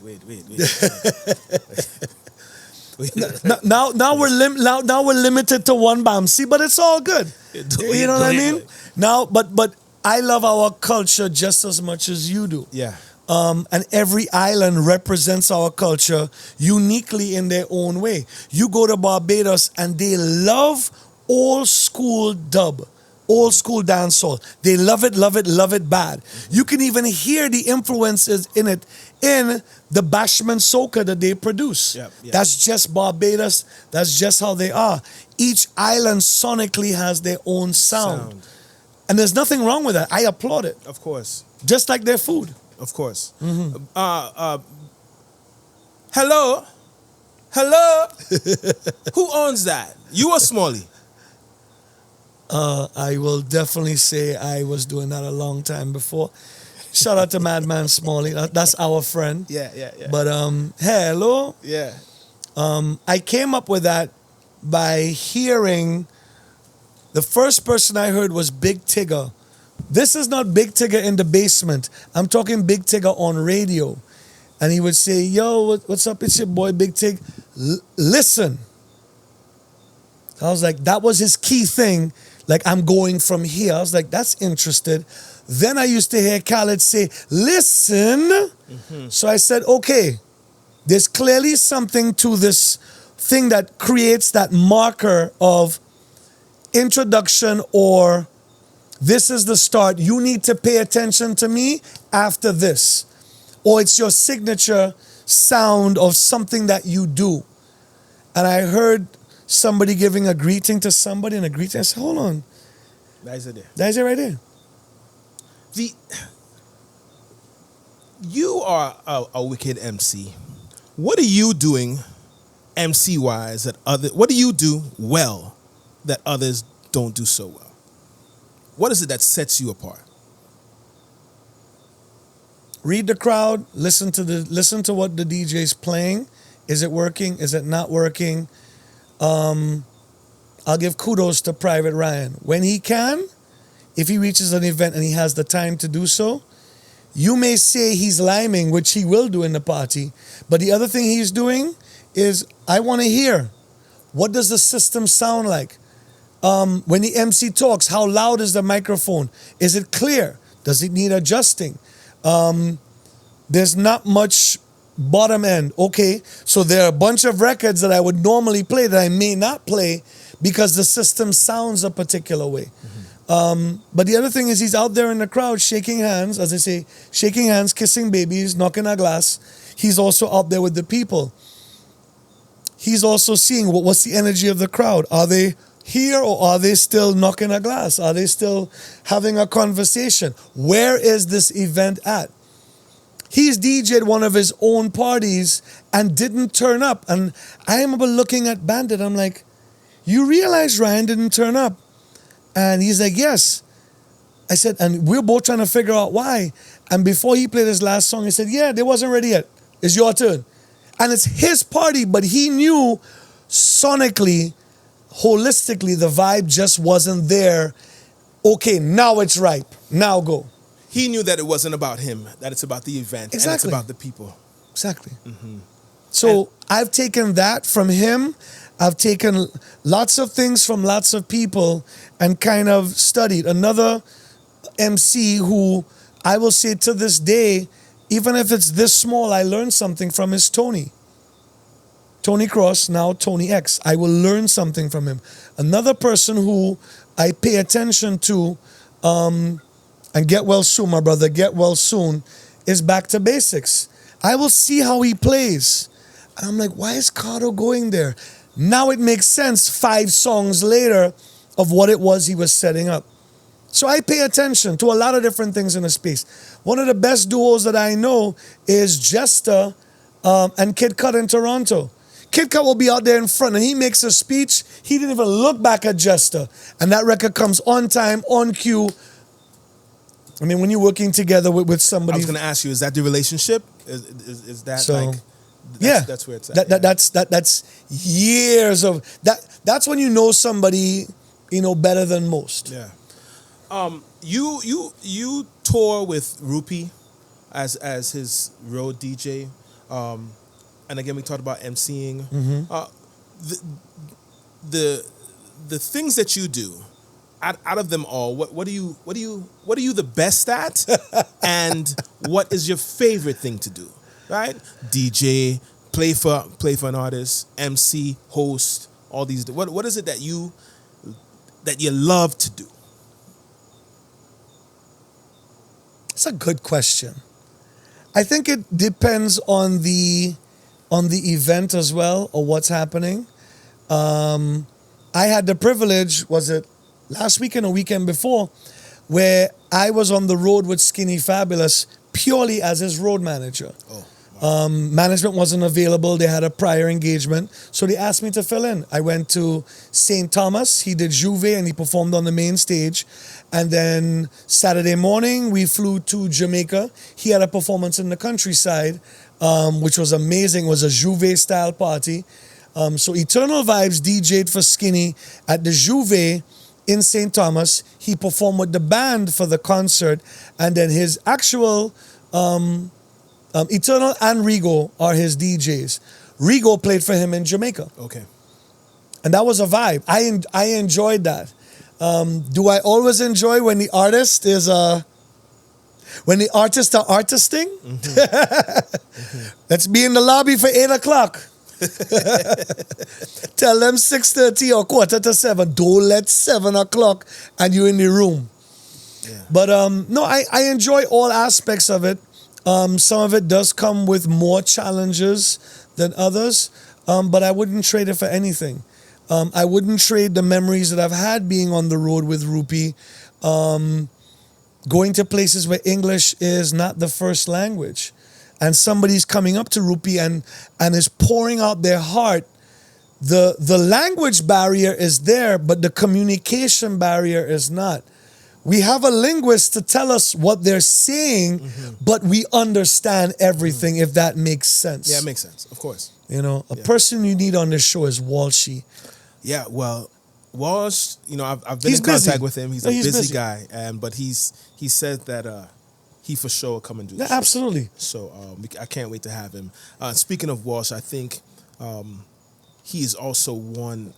Now we're limited to one bamsi, but it's all good. You know what I mean? Now, but I love our culture just as much as you do. Yeah. And every island represents our culture uniquely in their own way. You go to Barbados and they love old school dub, old school dancehall. They love it bad. You can even hear the influences in it in the bashment soca that they produce. Yep. That's just Barbados. That's just how they are. Each island sonically has their own sound. And there's nothing wrong with that. I applaud it. Of course. Just like their food. Of course. Mm-hmm. Hello. Who owns that? You or Smalley? I will definitely say I was doing that a long time before. Shout out to Madman Smalley. That's our friend. Yeah. But hello. Yeah. I came up with that by hearing. The first person I heard was Big Tigger. This is not Big Tigger in the basement. I'm talking Big Tigger on radio. And he would say, yo, what's up? It's your boy Big Tig. Listen. I was like, that was his key thing. Like, I'm going from here. I was like, that's interested. Then I used to hear Khaled say, listen. So I said, okay, there's clearly something to this thing that creates that marker of introduction, or this is the start. You need to pay attention to me after this. Or it's your signature sound of something that you do. And I heard somebody giving a greeting to somebody, and a greeting. I said, hold on. That's it there. That's it right there. You are a wicked MC. What are you doing MC wise what do you do well that others don't do so well? What is it that sets you apart? Read the crowd, listen to what the DJ's playing. Is it working? Is it not working? I'll give kudos to Private Ryan. When he can, if he reaches an event and he has the time to do so, you may say he's liming, which he will do in the party, but the other thing he's doing is, I want to hear, What does the system sound like? When the MC talks, how loud is the microphone? Is it clear? Does it need adjusting? There's not much bottom end. Okay, so there are a bunch of records that I would normally play that I may not play because the system sounds a particular way. But the other thing is he's out there in the crowd shaking hands, as I say, shaking hands, kissing babies, knocking a glass. He's also out there with the people. He's also seeing what's the energy of the crowd. Are they here or are they still knocking a glass? Are they still having a conversation? Where is this event at? He's DJ'd one of his own parties and didn't turn up. And I remember looking at Bandit, I'm like, you realize Ryan didn't turn up? And he's like, yes. I said, and we're both trying to figure out why. And before he played his last song, he said, yeah, they wasn't ready yet. It's your turn. And it's his party, but he knew sonically, holistically, the vibe just wasn't there. Okay, now it's ripe. Now go. He knew that it wasn't about him, that it's about the event, and it's about the people. Exactly. So I've taken that from him. I've taken lots of things from lots of people and kind of studied. Another MC who I will say to this day, even if it's this small, I learned something from is Tony. Tony Cross, now Tony X. I will learn something from him. Another person who I pay attention to, and get well soon, my brother, get well soon, is Back to Basics. I will see how he plays. And I'm like, why is Cardo going there? Now it makes sense 5 songs later of what it was he was setting up. So I pay attention to a lot of different things in the space. One of the best duos that I know is Jester and Kid Cut in Toronto. Kid Cut will be out there in front and he makes a speech. He didn't even look back at Jester. And that record comes on time, on cue. I mean, when you're working together with somebody. I was going to ask you, is that the relationship? Is that so, like... That's where it's at. That's years of... That's when you know somebody, better than most. Yeah. You tour with Rupee as his road DJ. And again, we talked about MCing. The things that you do, out of them all, what are you the best at? And what is your favorite thing to do? Right? DJ, play for an artist, MC, host, all these. What is it that you love to do? It's a good question. I think it depends on the event as well, or what's happening. I had the privilege, was it last weekend or weekend before, where I was on the road with Skinny Fabulous purely as his road manager. Management wasn't available. They had a prior engagement. So they asked me to fill in. I went to St. Thomas. He did Juve and he performed on the main stage. And then Saturday morning, we flew to Jamaica. He had a performance in the countryside, which was amazing. It was a Juve style party. So Eternal Vibes DJ'd for Skinny at the Juve in St. Thomas. He performed with the band for the concert. And then his actual... Eternal and Rigo are his DJs. Rigo played for him in Jamaica. Okay. And that was a vibe. I enjoyed that. Do I always enjoy when the artist is when the artists are artisting? Let's be in the lobby for 8 o'clock. Tell them 6:30 or 6:45. Don't let 7 o'clock and you're in the room. Yeah. But no, I enjoy all aspects of it. Some of it does come with more challenges than others, but I wouldn't trade it for anything. I wouldn't trade the memories that I've had being on the road with Rupee, going to places where English is not the first language, and somebody's coming up to Rupee and is pouring out their heart. The language barrier is there, but the communication barrier is not. We have a linguist to tell us what they're saying, but we understand everything, if that makes sense. Yeah, it makes sense, of course. A person you need on this show is Walshy. Yeah, well, Walsh, I've been in contact with him. He's a busy guy, but he said that he for sure will come and do this. Yeah, absolutely. So I can't wait to have him. Speaking of Walsh, I think he is also one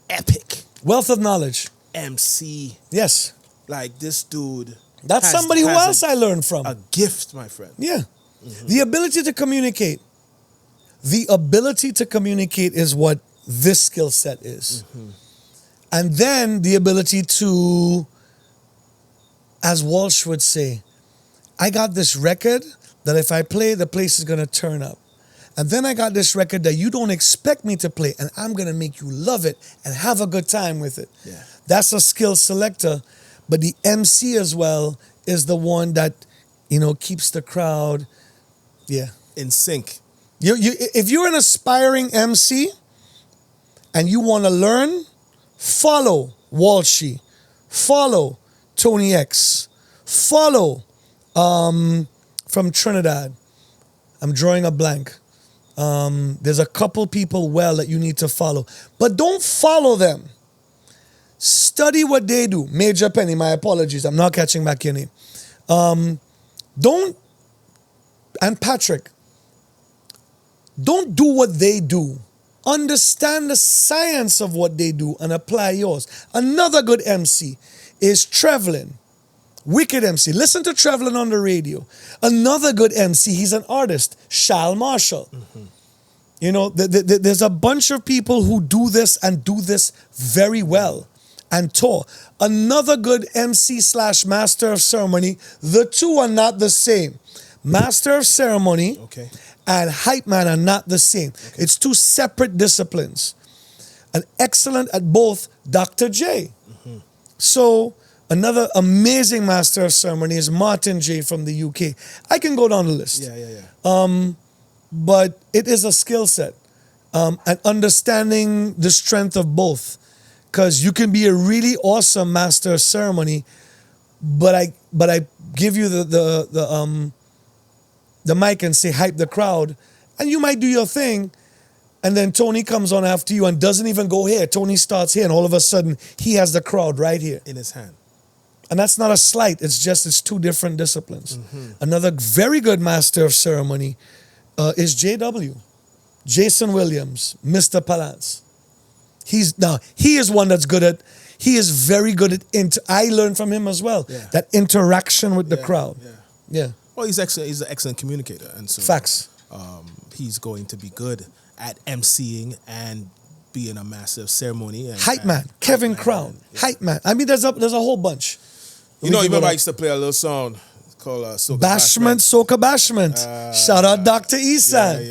epic Wealth of knowledge. MC. Yes. Like this dude. That's somebody who else I learned from. A gift, my friend. Yeah. The ability to communicate. The ability to communicate is what this skill set is. And then the ability to, as Walsh would say, I got this record that if I play, the place is going to turn up. And then I got this record that you don't expect me to play, and I'm going to make you love it and have a good time with it. Yeah. That's a skill selector. But the MC as well is the one that, you know, keeps the crowd, in sync. If you're an aspiring MC and you want to learn, follow Walshy, follow Tony X, follow from Trinidad. I'm drawing a blank. There's a couple people that you need to follow. But don't follow them. Study what they do. Major Penny, my apologies. I'm not catching back your name. And Patrick, don't do what they do. Understand the science of what they do and apply yours. Another good MC is Trevlin. Wicked MC. Listen to Trevlin on the radio. Another good MC, he's an artist, Shal Marshall. You know, there's a bunch of people who do this and do this very well and tour. Another good MC / Master of Ceremony, the two are not the same. Master of Ceremony and Hype Man are not the same. It's two separate disciplines. And excellent at both, Dr. J. So, another amazing Master of Ceremony is Martin J from the UK. I can go down the list. But it is a skill set. And understanding the strength of both. Because you can be a really awesome Master of Ceremony, but I give you the mic and say hype the crowd, and you might do your thing, and then Tony comes on after you and doesn't even go here. Tony starts here, and all of a sudden he has the crowd right here in his hand. And that's not a slight. It's two different disciplines. Another very good Master of Ceremony is JW, Jason Williams, Mr. Palance. He is one that's good at. He is very good at. I learned from him as well. That interaction with the crowd. Well, he's excellent. He's an excellent communicator, and so facts. He's going to be good at MCing and being a massive ceremony. And, Hype Man, Kevin Crown, Hype Man. I mean, there's a whole bunch. You remember I used to play a little song called Soca Bashment, Soca Bashment. Shout out Dr. Isan.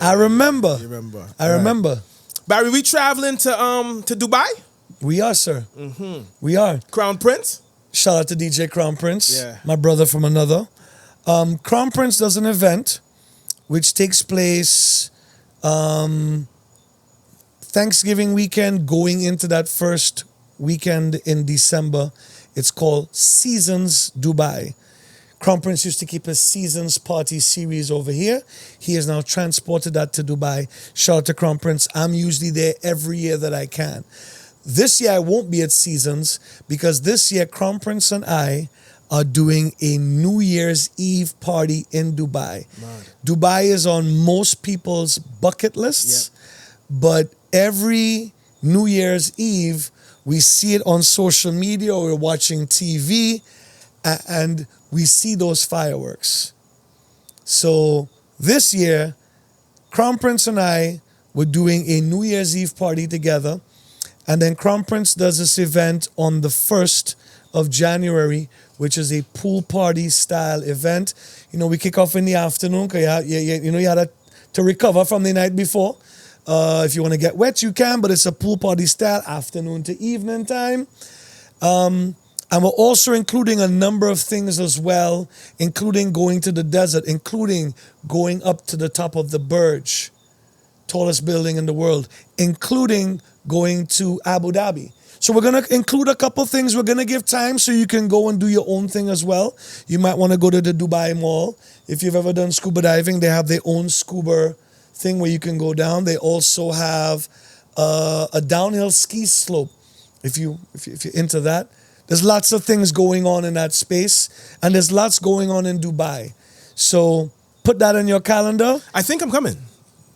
I remember. I remember. Barry, we traveling to Dubai? We are, sir. We are. Crown Prince? Shout out to DJ Crown Prince, my brother from another. Crown Prince does an event which takes place Thanksgiving weekend going into that first weekend in December. It's called Seasons Dubai. Crown Prince used to keep a Seasons party series over here. He has now transported that to Dubai. Shout out to Crown Prince. I'm usually there every year that I can. This year I won't be at Seasons because this year Crown Prince and I are doing a New Year's Eve party in Dubai. Man. Dubai is on most people's bucket lists, but every New Year's Eve we see it on social media or we're watching TV and we see those fireworks. So this year, Crown Prince and I were doing a New Year's Eve party together. And then Crown Prince does this event on the 1st of January, which is a pool party style event. You know, we kick off in the afternoon because you had to recover from the night before. If you want to get wet, you can, but it's a pool party style, afternoon to evening time. And we're also including a number of things as well, including going to the desert, including going up to the top of the Burj, tallest building in the world, including going to Abu Dhabi. So we're going to include a couple things. We're going to give time so you can go and do your own thing as well. You might want to go to the Dubai Mall. If you've ever done scuba diving, they have their own scuba thing where you can go down. They also have a downhill ski slope if you're into that. There's lots of things going on in that space, and there's lots going on in Dubai. So put that in your calendar. I think I'm coming.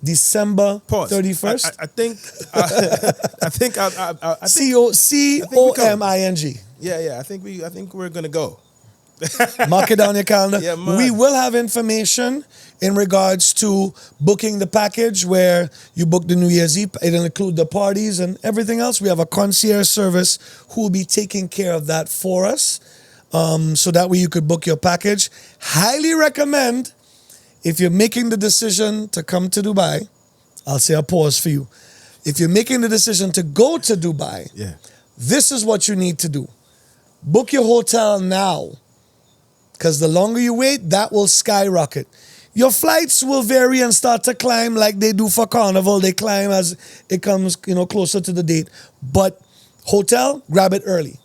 December Pause. 31st. I think. I think. I think. COMING. Yeah. I think we're gonna go. Mark it down your calendar. Yeah, man. We will have information in regards to booking the package where you book the New Year's Eve. It'll include the parties and everything else. We have a concierge service who will be taking care of that for us. So that way you could book your package. Highly recommend, if you're making the decision to come to Dubai, I'll say a pause for you. If you're making the decision to go to Dubai, this is what you need to do. Book your hotel now. Because the longer you wait, that will skyrocket. Your flights will vary and start to climb like they do for Carnival. They climb as it comes, closer to the date. But hotel, grab it early.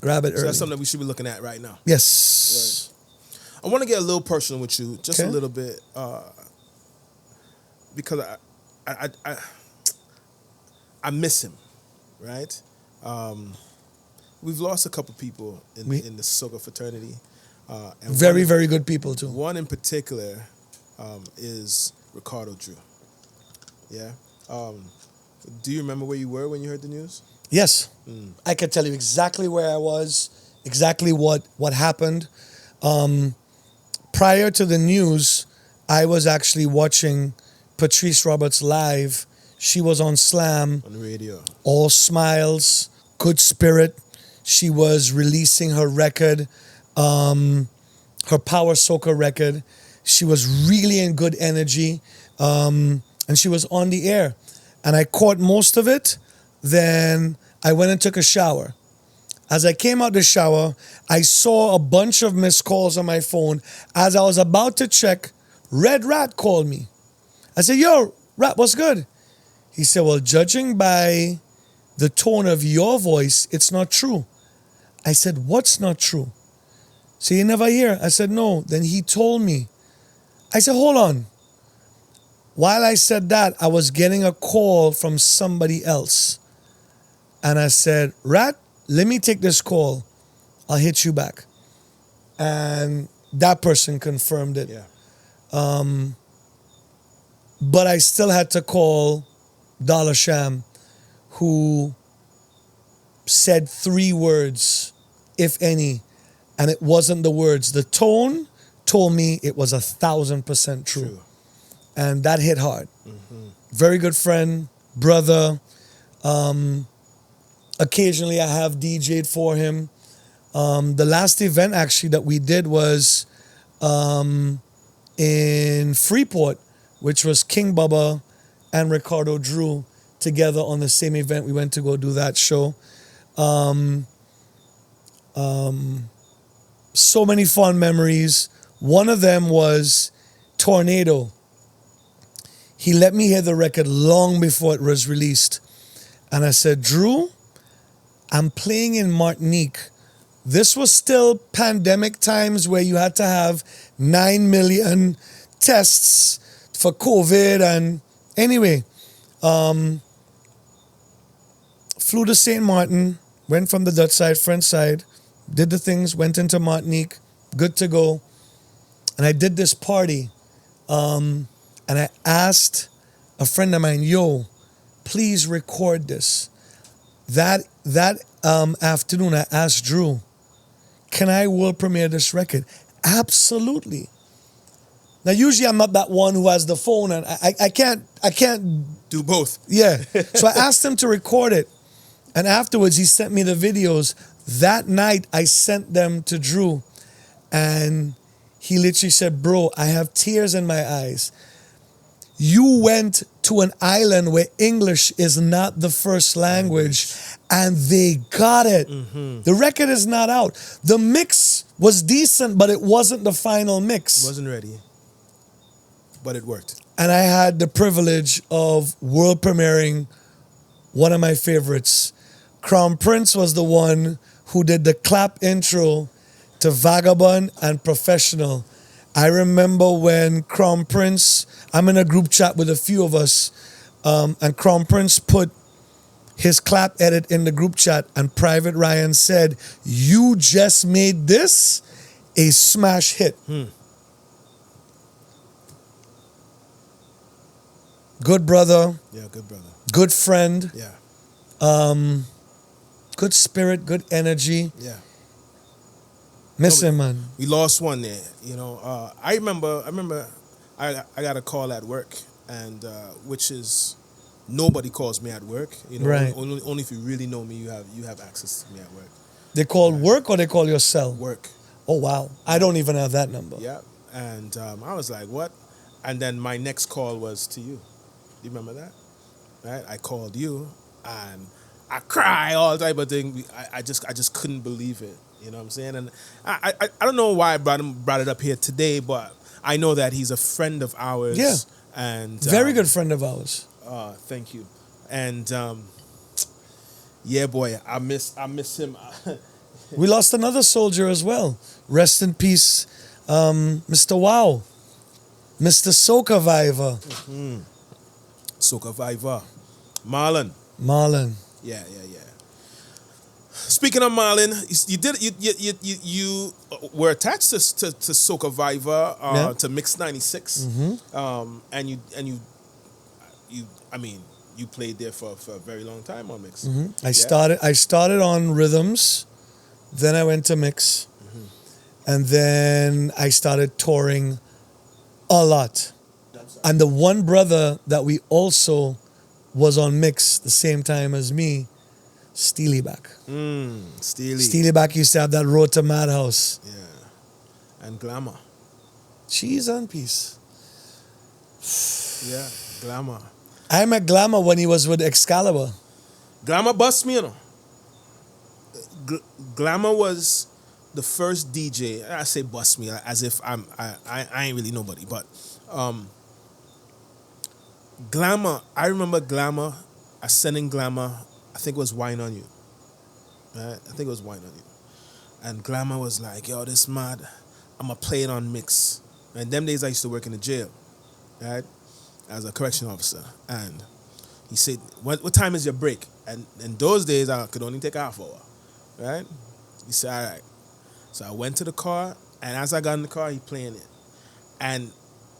Grab it early. So that's something that we should be looking at right now. Yes. I want to get a little personal with you, just a little bit, because I miss him, right? We've lost a couple people in the Soca fraternity. And very good people too. One in particular is Ricardo Drew. Yeah. Do you remember where you were when you heard the news? Yes. I could tell you exactly where I was, exactly what happened. Prior to the news, I was actually watching Patrice Roberts live. She was on Slam. On the radio. All smiles, good spirit. She was releasing her record, her Power Soca record. She was really in good energy, and she was on the air. And I caught most of it. Then I went and took a shower. As I came out the shower, I saw a bunch of missed calls on my phone. As I was about to check, Red Rat called me. I said, yo, Rat, what's good? He said, well, judging by the tone of your voice, it's not true. I said, what's not true? So you never hear? I said, no. Then he told me. I said, hold on. While I said that, I was getting a call from somebody else. And I said, Rat, let me take this call. I'll hit you back. And that person confirmed it. Yeah. But I still had to call Dollar Sham, who said 3 words, if any, and it wasn't the words. The tone told me it was 1,000% true. And that hit hard. Very good friend, brother. Occasionally I have DJ'd for him. The last event actually that we did was in Freeport, which was King Bubba and Ricardo Drew together on the same event. We went to go do that show. So many fun memories. One of them was Tornado. He let me hear the record long before it was released. And I said, Drew, I'm playing in Martinique. This was still pandemic times where you had to have 9 million tests for COVID. And anyway, flew to St. Martin, went from the Dutch side, French side, did the things, went into Martinique, good to go. And I did this party. And I asked a friend of mine, yo, please record this. That afternoon, I asked Drew, can I world premiere this record? Absolutely. Now, usually I'm not that one who has the phone, and I can't do both. Yeah. So I asked him to record it. And afterwards, he sent me the videos. That night, I sent them to Drew. And he literally said, bro, I have tears in my eyes. You went to an island where English is not the first language, and they got it. The record is not out. The mix was decent, but it wasn't the final mix. Wasn't ready, but it worked. And I had the privilege of world premiering one of my favorites. Crown Prince was the one who did the clap intro to Vagabond and Professional. I remember when Crown Prince, I'm in a group chat with a few of us, and Crown Prince put his clap edit in the group chat, and Private Ryan said, you just made this a smash hit. Good brother. Yeah, good brother. Good friend. Yeah. Good spirit. Good energy. Yeah. Miss him, man. We lost one there. You know, I remember I got a call at work, and which is nobody calls me at work. You know, Right. only if you really know me, you have access to me at work. They call work or they call your cell? Work. Oh, wow. I don't even have that number. Yeah. And I was like, what? And then my next call was to you. Do you remember that? Right? I called you, and I cry all type of thing. I just couldn't believe it. You know what I'm saying? And I don't know why I brought it up here today, but I know that he's a friend of ours. Yeah. And Very good friend of ours. Thank you. And yeah, boy, I miss him. We lost another soldier as well. Rest in peace, Mr. Wow. Mr. Soca Viver. Soca Viver. Marlon. Yeah. Speaking of Marlon, you were attached to Soca Viver, to Mix 96, and you played there for a very long time on Mix. I started on rhythms, then I went to Mix, and then I started touring a lot. And the one brother that we also was on Mix the same time as me, Steelyback. Steelyback used to have that Road to Madhouse. Yeah. And Glamour. Cheese and peace. Yeah, Glamour. I met Glamour when he was with Excalibur. Glamour bust me, you know. Glamour was the first DJ. I say bust me as if I ain't really nobody, but Glamour. I remember Glamour. I sent in Glamour. I think it was Wine on You. Right? I think it was Wine on You. And Glamour was like, yo, this mad. I'm going to play it on Mix. And them days I used to work in the jail, right? As a correction officer. And he said, what time is your break? And in those days, I could only take half hour, right? He said, all right. So I went to the car, and as I got in the car, he playing it. And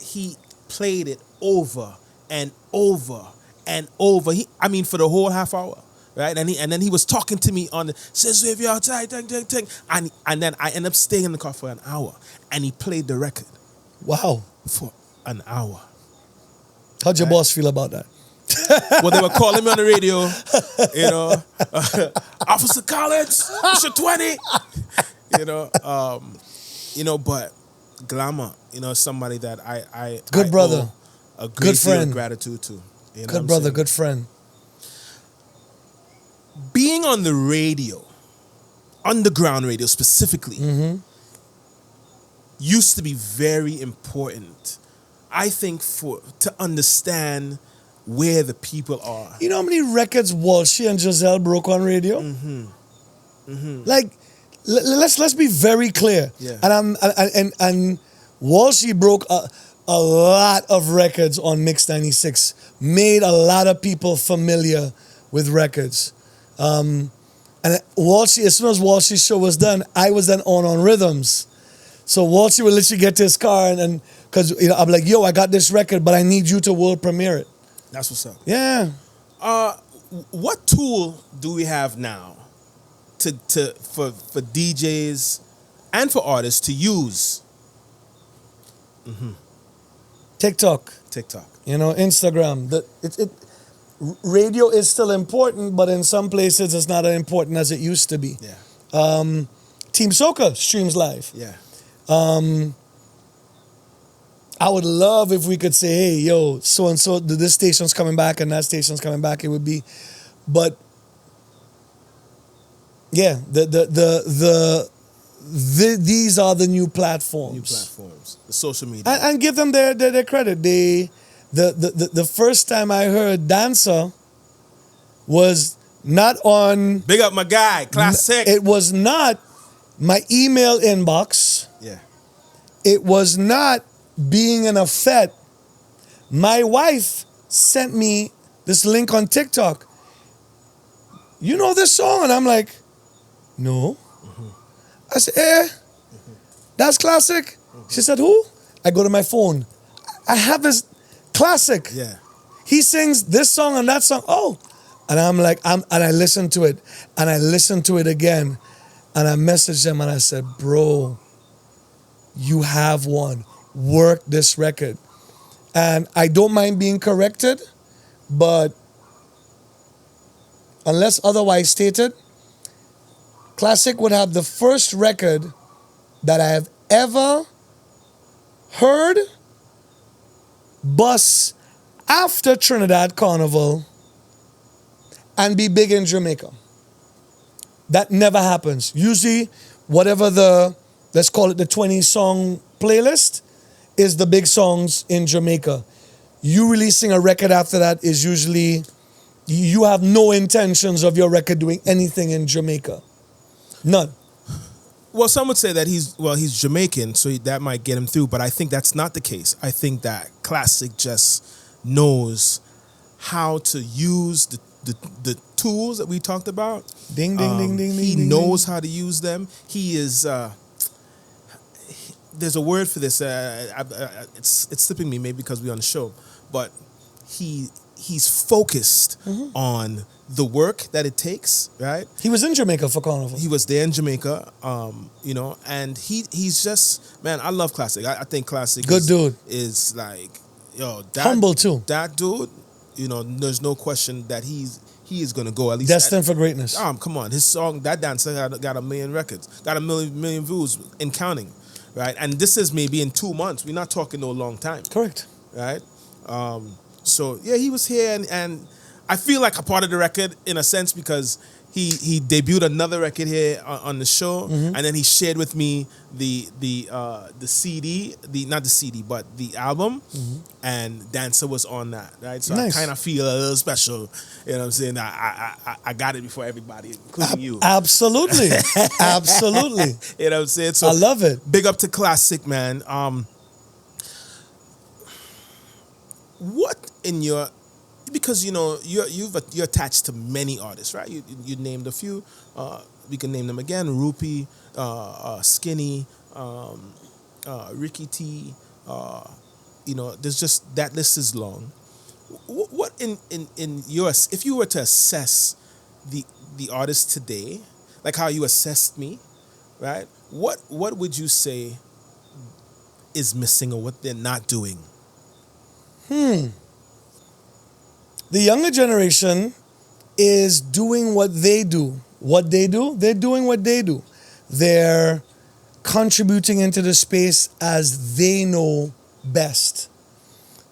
he played it over and over and over. For the whole half hour. Right, and then he was talking to me on the Sizwe, if you're outside, and then I ended up staying in the car for an hour, and he played the record. Wow. For an hour. How'd your boss feel about that? Well, they were calling me on the radio, you know, Officer Collins, Mr. 20, but Glamour, somebody that I good brother, a great good friend, deal of gratitude to. Good brother, good friend. Being on the radio, underground radio specifically, used to be very important, I think, to understand where the people are. You know how many records Walshy and Giselle broke on radio? Like, let's be very clear. Yeah. And Walshy broke a lot of records on Mix 96, made a lot of people familiar with records. And Walshy, as soon as Walshy's show was done, I was then on rhythms. So Walshy would literally get to his car and because I'm like, yo, I got this record, but I need you to world premiere it. That's what's up. Yeah. What tool do we have now for DJs and for artists to use? TikTok. Instagram. Radio is still important, but in some places it's not as important as it used to be. Yeah. Team Soca streams live. Yeah. I would love if we could say, hey, yo, so and so, this station's coming back and that station's coming back. It would be, but yeah, these are the new platforms. The social media, and give them their credit. The first time I heard Dancer was not on. Big up my guy, classic. It was not my email inbox. Yeah. It was not being in a fete. My wife sent me this link on TikTok. You know this song? And I'm like, no. I said, that's classic. She said, who? I go to my phone. I have this classic. Yeah. he sings this song and that song. Oh, and I'm like, and I listened to it, and I listened to it again, and I messaged him and I said, bro, you have one. Work this record. And I don't mind being corrected, but unless otherwise stated, Classic would have the first record that I have ever heard bust after Trinidad Carnival and be big in Jamaica. That never happens. Usually, whatever let's call it the 20-song playlist, is the big songs in Jamaica. You releasing a record after that is usually, you have no intentions of your record doing anything in Jamaica. None. Well, some would say that he's Jamaican, so that might get him through, but I think that's not the case. I think that Classic just knows how to use the tools that we talked about. Ding, ding, ding, ding, He ding, knows how to use them. He is, there's a word for this, it's slipping me maybe because we're on the show, but he's focused on the work that it takes, right? He was in Jamaica for Carnival. He was there in Jamaica, and he's just, man, I love Classic. I think Classic dude. Is like, Humble too. That dude, there's no question that he is going to go at least. Destined for greatness. Come on. His song, That Dancer, got 1 million records, got 1 million views and counting, right? And this is maybe in 2 months. We're not talking no long time. Correct. Right? So, yeah, he was here, and I feel like a part of the record in a sense because he debuted another record here on the show, and then he shared with me the CD, not the CD, but the album, and Dancer was on that, right? So nice. I kind of feel a little special, you know what I'm saying? I got it before everybody, including you. Absolutely. Absolutely. You know what I'm saying? So I love it. Big up to Classic, man. What in your, because you're attached to many artists, right? You named a few. We can name them again: Rupee, Skinny, Ricky T. There's just, that list is long. What in your, if you were to assess the artists today, like how you assessed me, right? What would you say is missing or what they're not doing? The younger generation is doing what they do. What they do? They're doing what they do. They're contributing into the space as they know best.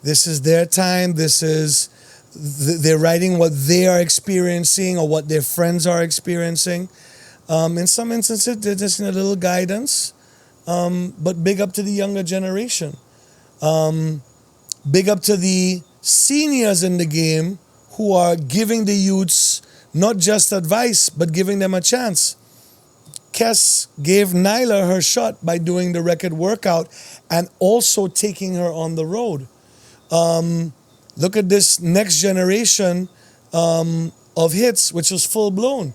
This is their time. They're writing what they are experiencing or what their friends are experiencing. In some instances, they're just in a little guidance. But big up to the younger generation. Big up to the seniors in the game who are giving the youths not just advice, but giving them a chance. Kes gave Nyla her shot by doing the record workout and also taking her on the road. Look at this next generation of hits, which was full blown.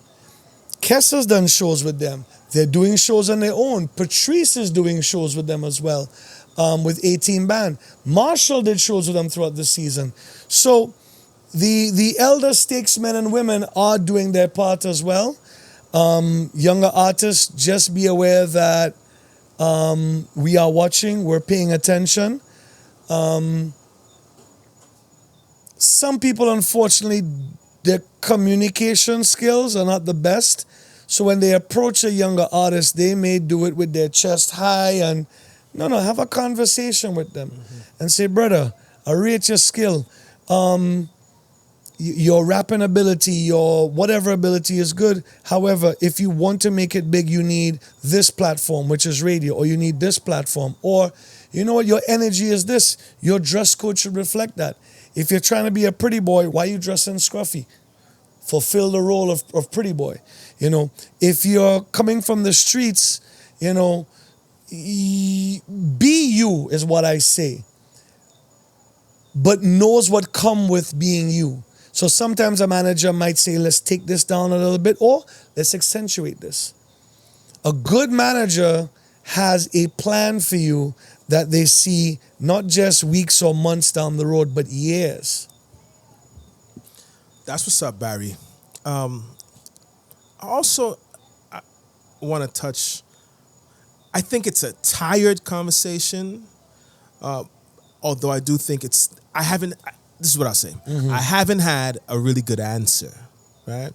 Kes has done shows with them. They're doing shows on their own. Patrice is doing shows with them as well. With 18 Band. Marshall did shows with them throughout the season. So the elder statesmen and women are doing their part as well. Younger artists, just be aware that we are watching, we're paying attention. Some people, unfortunately, their communication skills are not the best. So when they approach a younger artist, they may do it with their chest high and no, have a conversation with them and say, brother, I rate your skill. Your rapping ability, your whatever ability is good. However, if you want to make it big, you need this platform, which is radio, or you need this platform. Or, you know what, your energy is this. Your dress code should reflect that. If you're trying to be a pretty boy, why are you dressing scruffy? Fulfill the role of pretty boy. If you're coming from the streets, be you is what I say, but knows what come with being you. So sometimes a manager might say, let's take this down a little bit, or let's accentuate this. A good manager has a plan for you that they see not just weeks or months down the road, but years. That's what's up, Barry. I also want to touch. I think it's a tired conversation, although I do think it's. I haven't. This is what I'll say. I haven't had a really good answer. Right?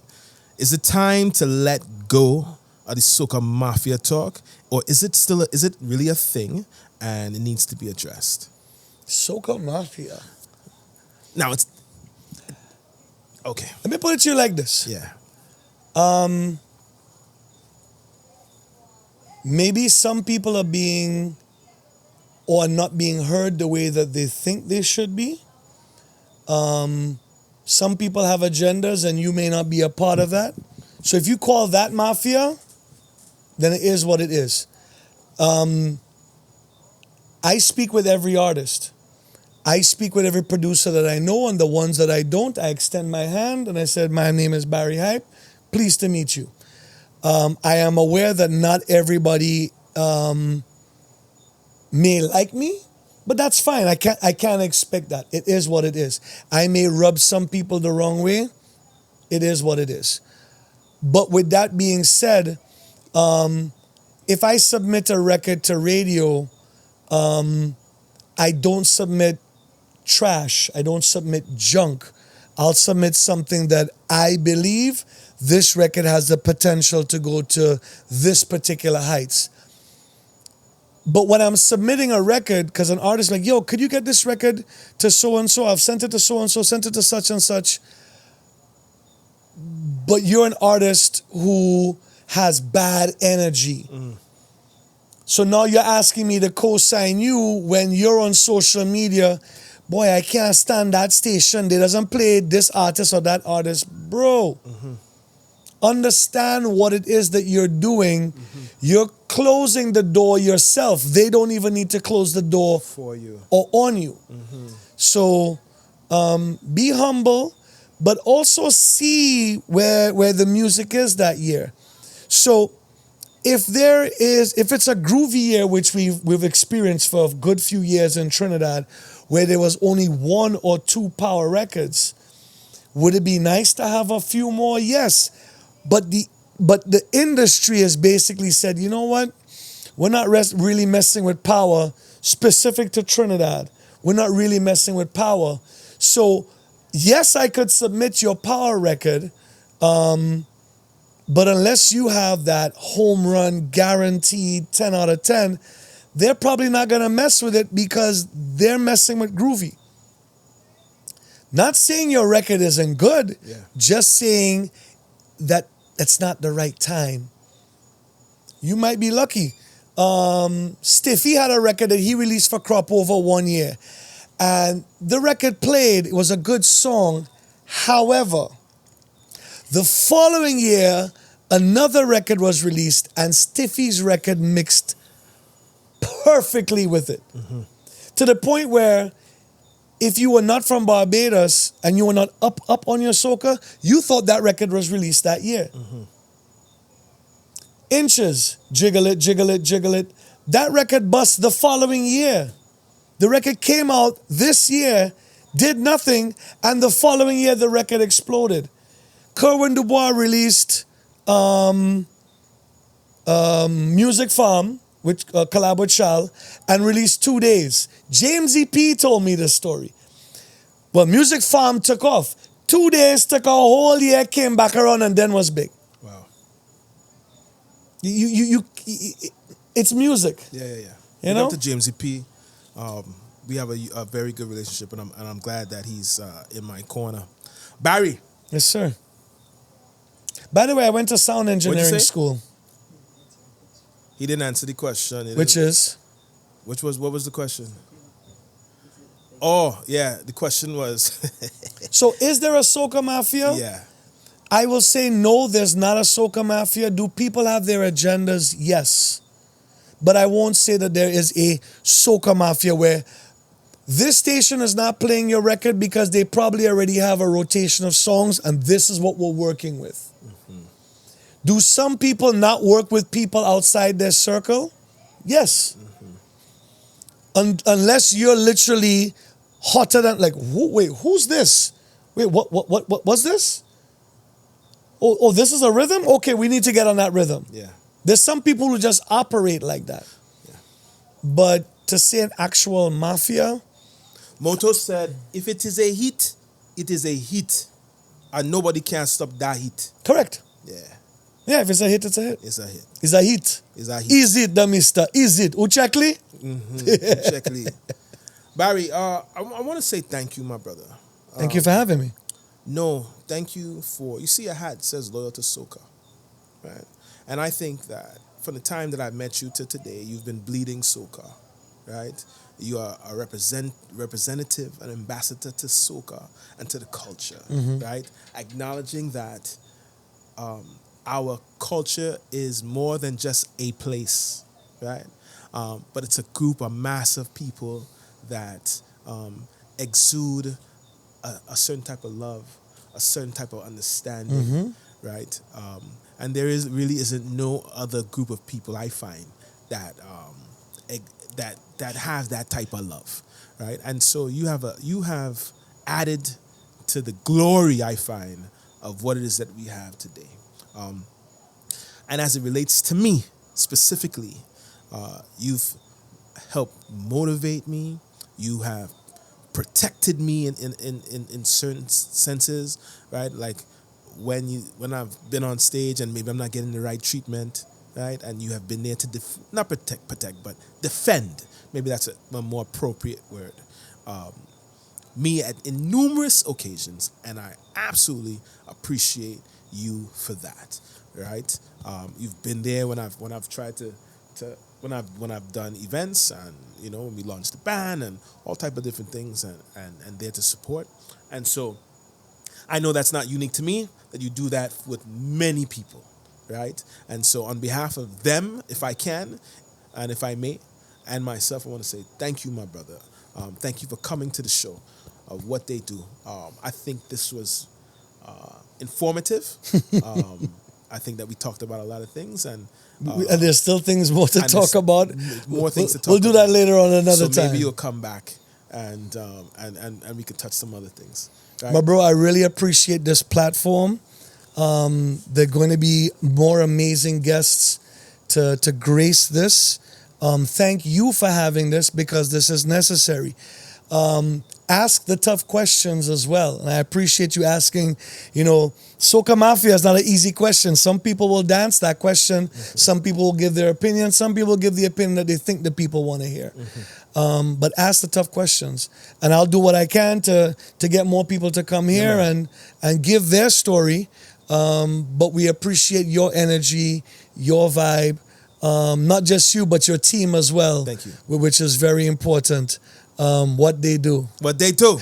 Is it time to let go of the soca mafia talk, or is it still? Is it really a thing, and it needs to be addressed? Soca mafia. Now it's okay. Let me put it to you like this. Yeah. Maybe some people are being or not being heard the way that they think they should be. Some people have agendas and you may not be a part of that. So if you call that mafia, then it is what it is. I speak with every artist. I speak with every producer that I know, and the ones that I don't, I extend my hand and I said, my name is Barrie Hype. Pleased to meet you. I am aware that not everybody may like me, but that's fine. I can't expect that. It is what it is. I may rub some people the wrong way. It is what it is. But with that being said, if I submit a record to radio, I don't submit trash. I don't submit junk. I'll submit something that I believe this record has the potential to go to this particular heights. But when I'm submitting a record, because an artist like, yo, could you get this record to so-and-so? I've sent it to so-and-so, sent it to such and such. But you're an artist who has bad energy. So now you're asking me to co-sign you when you're on social media. Boy, I can't stand that station. They doesn't play this artist or that artist. Bro, understand what it is that you're doing. You're closing the door yourself. They don't even need to close the door For you. or on you. So be humble, but also see where the music is that year. So if it's a groovy year, which we've experienced for a good few years in Trinidad, where there was only 1 or 2 power records, would it be nice to have a few more? Yes. But the industry has basically said, you know what? We're not really messing with power specific to Trinidad. We're not really messing with power. So, yes, I could submit your power record, but unless you have that home run guaranteed 10 out of 10, they're probably not going to mess with it because they're messing with groovy. Not saying your record isn't good, just saying that it's not the right time. You might be lucky. Stiffy had a record that he released for Crop Over 1 year. And the record played. It was a good song. However, the following year, another record was released and Stiffy's record mixed perfectly with it. To the point where if you were not from Barbados and you were not up on your soca, you thought that record was released that year. Inches, Jiggle It, Jiggle It, Jiggle It. That record bust the following year. The record came out this year, did nothing, and the following year the record exploded. Kerwin Dubois released Music Farm, which collab with Shal, and released 2 days. James E.P. told me this story. Well, Music Farm took off. 2 days, took a whole year, came back around, and then was big. Wow. It's music. Yeah. You know? To James E.P. We have a very good relationship, and I'm glad that he's in my corner. Barry. Yes, sir. By the way, I went to sound engineering school. He didn't answer the question. What was the question? Oh, yeah, the question was... So is there a soca mafia? Yeah. I will say no, there's not a soca mafia. Do people have their agendas? Yes. But I won't say that there is a soca mafia where this station is not playing your record because they probably already have a rotation of songs and this is what we're working with. Do some people not work with people outside their circle? Yes. Unless you're literally hotter than, like, who's this? Wait, what was this? Oh, this is a rhythm? Okay, we need to get on that rhythm. Yeah. There's some people who just operate like that. Yeah. But to say an actual mafia, Moto said, if it is a hit, it is a hit. And nobody can stop that hit. correct. Yeah. Yeah, if it's a hit, it's a hit. It's a hit. It's a hit. It's a hit. Is it the mister? Is it? Uchekli? Check Lee. Barry, I want to say thank you, my brother. Thank you for having me. No, thank you for, you see a hat that says loyal to Soca, right? And I think that from the time that I met you to today, you've been bleeding Soca, right? You are a representative, an ambassador to Soca and to the culture, right? Acknowledging that our culture is more than just a place, right? But it's a group, a mass of people that exude a certain type of love, a certain type of understanding, right? And there really isn't no other group of people I find that that have that type of love, right? And so you have added to the glory I find of what it is that we have today. And as it relates to me specifically, you've helped motivate me. You have protected me in certain senses, right? Like when I've been on stage and maybe I'm not getting the right treatment, right? And you have been there to not protect, but defend. Maybe that's a more appropriate word. Me in numerous occasions, and I absolutely appreciate you for that, right? You've been there when I've tried to when I've done events, and when we launched the band and all type of different things, and there to support. And so I know that's not unique to me, that you do that with many people, right? And so on behalf of them, if I can and if I may, and myself, I want to say thank you, my brother. Thank you for coming to the show of what they do. I think this was informative. I think that we talked about a lot of things, and there's still things more to talk about. More things to talk about. We'll do that later on another time. So maybe you'll come back and we could touch some other things. Right? But bro, I really appreciate this platform. There are going to be more amazing guests to grace this. Thank you for having this, because this is necessary. Ask the tough questions as well. And I appreciate you asking, Soca Mafia is not an easy question. Some people will dance that question. Some people will give their opinion. Some people give the opinion that they think the people want to hear. But ask the tough questions. And I'll do what I can to get more people to come here and give their story. But we appreciate your energy, your vibe. Not just you, but your team as well. Thank you. Which is very important. What they do. What they do.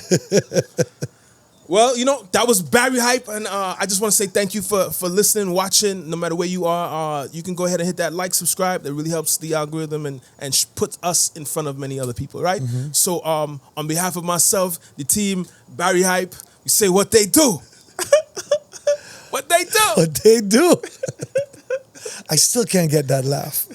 Well, that was Barrie Hype, and I just want to say thank you for listening, watching, no matter where you are. You can go ahead and hit that like, subscribe. That really helps the algorithm and puts us in front of many other people, right? So on behalf of myself, the team, Barrie Hype, we say what they do. What they do. What they do. I still can't get that laugh.